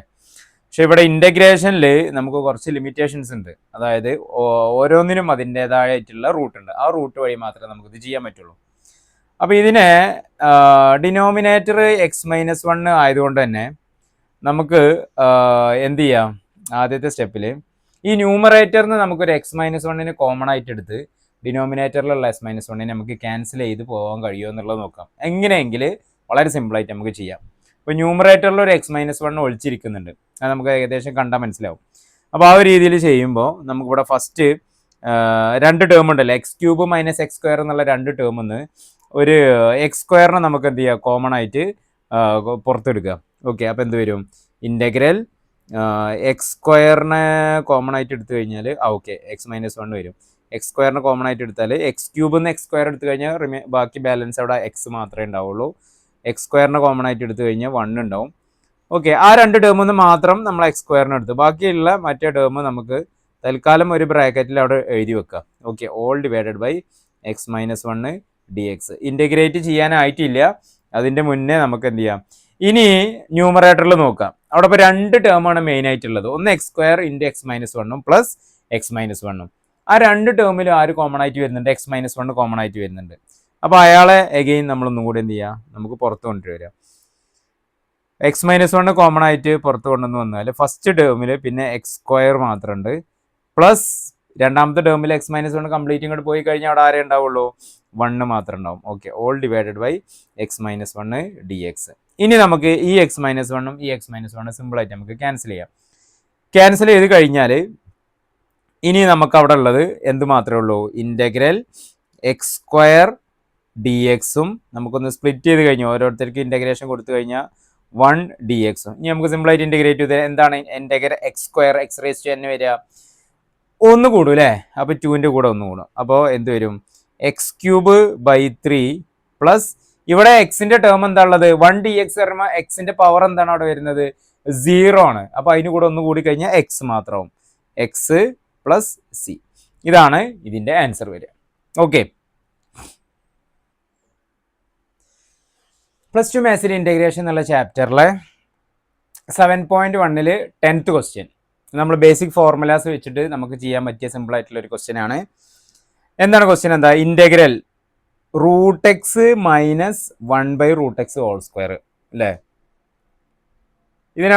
പക്ഷേ ഇവിടെ ഇൻ്റഗ്രേഷനിൽ നമുക്ക് കുറച്ച് ലിമിറ്റേഷൻസ് ഉണ്ട്. അതായത് ഓരോന്നിനും അതിൻ്റേതായിട്ടുള്ള റൂട്ടുണ്ട്, ആ റൂട്ട് വഴി മാത്രമേ നമുക്കിത് ചെയ്യാൻ പറ്റുള്ളൂ. അപ്പോൾ ഇതിനെ ഡിനോമിനേറ്റർ x-1 ആയതുകൊണ്ട് തന്നെ നമുക്ക് എന്ത് ചെയ്യാം, ആദ്യത്തെ സ്റ്റെപ്പിൽ ഈ ന്യൂമറേറ്ററിന് നമുക്കൊരു x-1 കോമൺ ആയിട്ട് എടുത്ത് ഡിനോമിനേറ്ററിലുള്ള x-1 നമുക്ക് ക്യാൻസൽ ചെയ്ത് പോകാൻ കഴിയുമോ എന്നുള്ളത് നോക്കാം. എങ്ങനെയെങ്കിൽ വളരെ സിമ്പിളായിട്ട് നമുക്ക് ചെയ്യാം. ഇപ്പോൾ ന്യൂമറേറ്ററിൽ ഒരു x-1 ഒളിച്ചിരിക്കുന്നുണ്ട്, അത് നമുക്ക് ഏകദേശം കണ്ടാൽ മനസ്സിലാവും. അപ്പോൾ ആ ഒരു രീതിയിൽ ചെയ്യുമ്പോൾ നമുക്കിവിടെ ഫസ്റ്റ് 2 ടേം ഉണ്ടല്ലോ, x³ - x² എന്നുള്ള 2 ടേമിൽ നിന്ന് ഒരു x² നമുക്ക് എന്ത് ചെയ്യുക, കോമൺ ആയിട്ട് പുറത്തെടുക്കുക. ഓക്കെ, അപ്പോൾ എന്ത് വരും, ഇൻ്റഗ്രൽ x² കോമൺ ആയിട്ട് എടുത്തു കഴിഞ്ഞാൽ ഓക്കെ x-1 വരും. x² കോമൺ ആയിട്ട് എടുത്താൽ x³ x² എടുത്തു കഴിഞ്ഞാൽ ബാക്കി ബാലൻസ് അവിടെ x മാത്രമേ ഉണ്ടാവുള്ളൂ. x² കോമൺ ആയിട്ട് എടുത്തു കഴിഞ്ഞാൽ 1 ഉണ്ടാവും. ഓക്കെ, ആ 2 ടേമിൽ നിന്ന് മാത്രം നമ്മൾ x² എടുത്തു, ബാക്കിയുള്ള മറ്റേ ടേം നമുക്ക് തൽക്കാലം ഒരു ബ്രാക്കറ്റിൽ അവിടെ എഴുതി വെക്കാം. Okay, all divided by x-1 dx. Integrate ചെയ്യാനായിട്ടില്ല, അതിൻ്റെ മുന്നേ നമുക്ക് എന്ത് ചെയ്യാം, ഇനി ന്യൂമറേറ്ററിൽ നോക്കാം. അവിടെ ഇപ്പോൾ 2 ടേമാണ് മെയിൻ ആയിട്ടുള്ളത്, ഒന്ന് x² × x-1 പ്ലസ് x-1. ആ രണ്ട് ടേമിലും ആര് കോമൺ ആയിട്ട് വരുന്നുണ്ട്, x-1 കോമൺ ആയിട്ട് വരുന്നുണ്ട്. അപ്പോൾ അയാളെ എഗെയിൻ നമ്മളൊന്നും കൂടി എന്ത് ചെയ്യുക, നമുക്ക് പുറത്ത് കൊണ്ടുവരിക. x-1 കോമൺ ആയിട്ട് പുറത്ത് കൊണ്ടുവന്ന് വന്നാൽ ഫസ്റ്റ് ടേമിൽ പിന്നെ x² മാത്രമുണ്ട്, പ്ലസ് രണ്ടാമത്തെ ടേമിൽ x-1 കംപ്ലീറ്റ് ഇങ്ങോട്ട് പോയി കഴിഞ്ഞാൽ അവിടെ ആരേ ഉണ്ടാവുള്ളൂ, 1 മാത്രം ഉണ്ടാവും. Okay, all divided by x-1 dx. ഇനി നമുക്ക് ഈ x-1ഉം ഈ x-1 സിമ്പിളായിട്ട് നമുക്ക് ക്യാൻസൽ ചെയ്യാം. ക്യാൻസൽ ചെയ്ത് കഴിഞ്ഞാൽ ഇനി നമുക്ക് അവിടെ ഉള്ളത് എന്ത് മാത്രമേ ഉള്ളൂ, ഇൻ്റഗ്രൽ x² dxഉം നമുക്കൊന്ന് സ്പ്ലിറ്റ് ചെയ്ത് കഴിഞ്ഞു, ഓരോരുത്തർക്ക് ഇൻ്റഗ്രേഷൻ കൊടുത്തു കഴിഞ്ഞാൽ 1 dx. ഇനി നമുക്ക് സിമ്പിളായിട്ട് ഇൻ്റഗ്രേറ്റ് ചെയ്ത് എന്താണ് ഇൻ്റഗ്രൽ x² x⁻n വരിക, 1 കൂടും അല്ലേ, അപ്പോൾ 2ൻ്റെ കൂടെ 1 കൂടും. അപ്പോൾ എന്ത് വരും, x³ പ്ലസ് ഇവിടെ എക്സിൻ്റെ ടേം എന്താ ഉള്ളത്, 1 dx പറയുമ്പോൾ എക്സിൻ്റെ പവർ എന്താണ് അവിടെ വരുന്നത്, 0 ആണ്. അപ്പോൾ അതിന് കൂടെ 1 കൂടി കഴിഞ്ഞാൽ എക്സ് മാത്രമാവും, എക്സ് പ്ലസ് സി. ഇതാണ് ഇതിൻ്റെ ആൻസർ വരിക. ഓക്കെ, +2 മാത്സിൽ ഇൻ്റഗ്രേഷൻ എന്നുള്ള ചാപ്റ്ററിലെ 7.1 10th ക്വസ്റ്റ്യൻ നമ്മൾ ബേസിക് ഫോർമുലാസ് വെച്ചിട്ട് നമുക്ക് ചെയ്യാൻ പറ്റിയ സിമ്പിൾ ആയിട്ടുള്ള ഒരു ക്വസ്റ്റ്യൻ ആണ്. എന്താണ് ക്വസ്റ്റ്യൻ, എന്താ, ഇൻ്റഗ്രൽ √x - 1/√x² അല്ലേ. ഇത്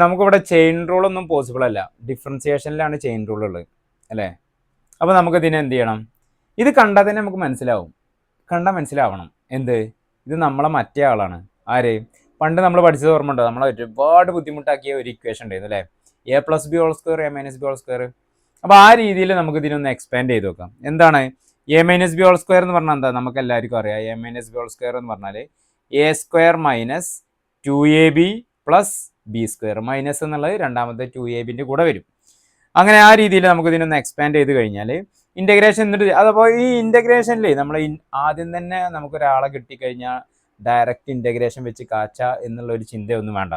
നമുക്കിവിടെ ചെയിൻ റൂൾ ഒന്നും പോസിബിൾ അല്ല, ഡിഫറൻസിയേഷനിലാണ് ചെയിൻ റൂൾ ഉള്ളത് അല്ലേ. അപ്പോൾ നമുക്ക് ഇതിനെ എന്ത് ചെയ്യണം, ഇത് കണ്ടാൽ തന്നെ നമുക്ക് മനസ്സിലാവണം എന്ത്, ഇത് നമ്മളെ മറ്റേ ആളാണ്. ആര്, പണ്ട് നമ്മൾ പഠിച്ചത് ഓർമ്മ ഉണ്ടോ, നമ്മളെ ഒരുപാട് ബുദ്ധിമുട്ടാക്കിയ ഒരു ഇക്വേഷൻ ഉണ്ടായിരുന്നു അല്ലേ, a+b² a-b². അപ്പോൾ ആ രീതിയിൽ നമുക്ക് ഇതിനൊന്ന് എക്സ്പാൻഡ് ചെയ്ത് നോക്കാം. എന്താണ് a-b² എന്ന് പറഞ്ഞാൽ എന്താ, നമുക്ക് എല്ലാവർക്കും അറിയാം. a-b² എന്ന് പറഞ്ഞാൽ a² - 2ab + b², മൈനസ് എന്നുള്ളത് രണ്ടാമത്തെ 2ab കൂടെ വരും. അങ്ങനെ ആ രീതിയിൽ നമുക്ക് ഇതിനൊന്ന് എക്സ്പാൻഡ് ചെയ്ത് കഴിഞ്ഞാൽ ഇൻ്റഗ്രേഷൻ എന്നിട്ട് അതപ്പോൾ ഈ ഇൻ്റഗ്രേഷനിൽ നമ്മൾ ആദ്യം തന്നെ നമുക്കൊരാളെ കിട്ടിക്കഴിഞ്ഞാൽ ഡയറക്റ്റ് ഇൻ്റഗ്രേഷൻ വെച്ച് കാച്ച എന്നുള്ള ഒരു ചിന്തയൊന്നും വേണ്ട.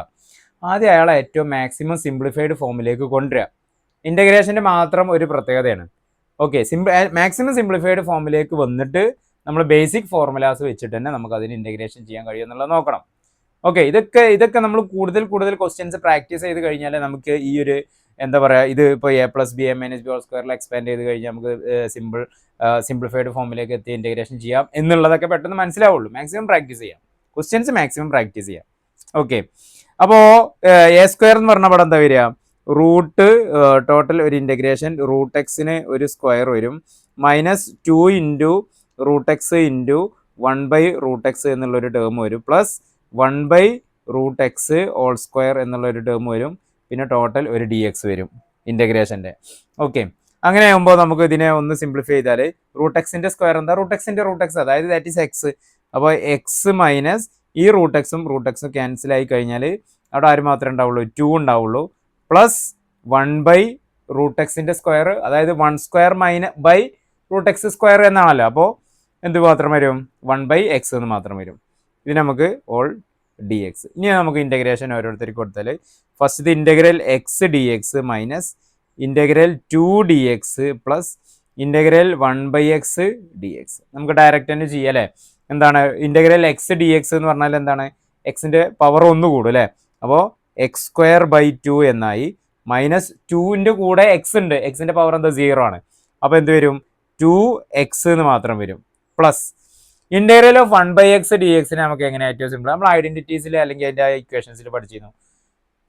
ആദ്യം അയാളെ ഏറ്റവും മാക്സിമം സിംപ്ലിഫൈഡ് ഫോമിലേക്ക് കൊണ്ടുവരിക. ഇൻ്റഗ്രേഷൻ്റെ മാത്രം ഒരു പ്രത്യേകതയാണ്. ഓക്കെ, മാക്സിമം സിംപ്ലിഫൈഡ് ഫോമിലേക്ക് വന്നിട്ട് നമ്മൾ ബേസിക് ഫോർമുലാസ് വെച്ചിട്ട് തന്നെ നമുക്ക് അതിന് ഇൻ്റഗ്രേഷൻ ചെയ്യാൻ കഴിയുമെന്നുള്ളത് നോക്കണം. ഓക്കെ, ഇതൊക്കെ നമ്മൾ കൂടുതൽ ക്വസ്റ്റ്യൻസ് പ്രാക്ടീസ് ചെയ്ത് കഴിഞ്ഞാൽ നമുക്ക് ഈ ഒരു എന്താ പറയുക, ഇത് ഇപ്പോൾ a+b a-b² എക്സ്പാൻഡ് ചെയ്ത് കഴിഞ്ഞാൽ നമുക്ക് സിംപ്ലിഫൈഡ് ഫോമിലേക്ക് എത്തി ഇൻ്റഗ്രേഷൻ ചെയ്യാം എന്നുള്ളതൊക്കെ പെട്ടെന്ന് മനസ്സിലാവുള്ളൂ. മാക്സിമം പ്രാക്ടീസ് ചെയ്യാം, ക്വസ്റ്റ്യൻസ് മാക്സിമം പ്രാക്ടീസ് ചെയ്യാം. ഓക്കെ, അപ്പോൾ a² എന്ന് പറഞ്ഞ പടം എന്താ വരിക, ടോട്ടൽ ഒരു ഇൻ്റഗ്രേഷൻ √x ഒരു സ്ക്വയർ വരും, -2 × √x × 1/√x എന്നുള്ളൊരു ടേം വരും, പ്ലസ് 1/√x² എന്നുള്ളൊരു ടേം വരും, പിന്നെ ടോട്ടൽ ഒരു dx വരും ഇൻ്റഗ്രേഷൻ്റെ. ഓക്കെ, അങ്ങനെ ആകുമ്പോൾ നമുക്ക് ഇതിനെ ഒന്ന് സിംപ്ലിഫൈ ചെയ്താൽ √x സ്ക്വയർ എന്താ, √x അതായത് ദാറ്റ് ഈസ് എക്സ്. അപ്പോൾ എക്സ് മൈനസ് ഈ √x-ഉം ക്യാൻസൽ ആയി കഴിഞ്ഞാൽ അവിടെ ആര് മാത്രമേ ഉണ്ടാവുള്ളൂ, 2 ഉണ്ടാവുള്ളൂ, പ്ലസ് 1/√x സ്ക്വയർ അതായത് 1² √x² എന്നാണല്ലോ. അപ്പോൾ എന്ത് മാത്രം വരും, 1/x എന്ന് മാത്രം വരും. ഇത് നമുക്ക് ഓൾ dx. ഇനി നമുക്ക് ഇൻ്റഗ്രേഷൻ ഓരോരുത്തർക്ക് കൊടുത്താൽ ഫസ്റ്റ് ഇത് integral x dx minus integral 2 dx plus integral 1/x dx. നമുക്ക് ഡയറക്റ്റ് തന്നെ ചെയ്യാം അല്ലേ. എന്താണ് ഇൻ്റഗ്രൽ x dx എന്ന് പറഞ്ഞാൽ എന്താണ്, എക്സിൻ്റെ പവർ 1 കൂടും അല്ലേ. അപ്പോൾ x²/2 എന്നായി, -2ൻ്റെ കൂടെ എക്സ് ഉണ്ട്, എക്സിൻ്റെ പവർ എന്താ 0 ആണ്. അപ്പോൾ എന്ത് വരും, 2x എന്ന് മാത്രം വരും, plus integral of 1/x dx നമുക്ക് എങ്ങനെ ഏറ്റവും സിമ്പിൾ, നമ്മൾ ഐഡൻറ്റിറ്റീസിൽ അല്ലെങ്കിൽ അതിൻ്റെ ഇക്വേഷൻസിൽ പഠിച്ചിരുന്നു.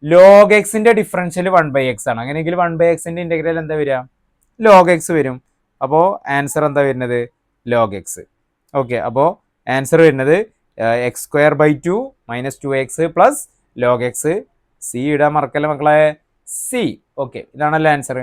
log x-ൻ്റെ ഡിഫറൻഷ്യൽ 1/x ആണ്. അങ്ങനെയെങ്കിൽ 1/x-ൻ്റെ ഇൻ്റഗ്രൽ എന്താ വരിക, log x വരും. അപ്പോൾ ആൻസർ എന്താ വരുന്നത്, log x. ഓക്കെ, അപ്പോൾ ആൻസർ വരുന്നത് x²/2 - 2x plus log x. C ഇടാൻ മറക്കല്ല മക്കളെ, സി. ഓക്കെ, ഇതാണല്ലോ ആൻസർ.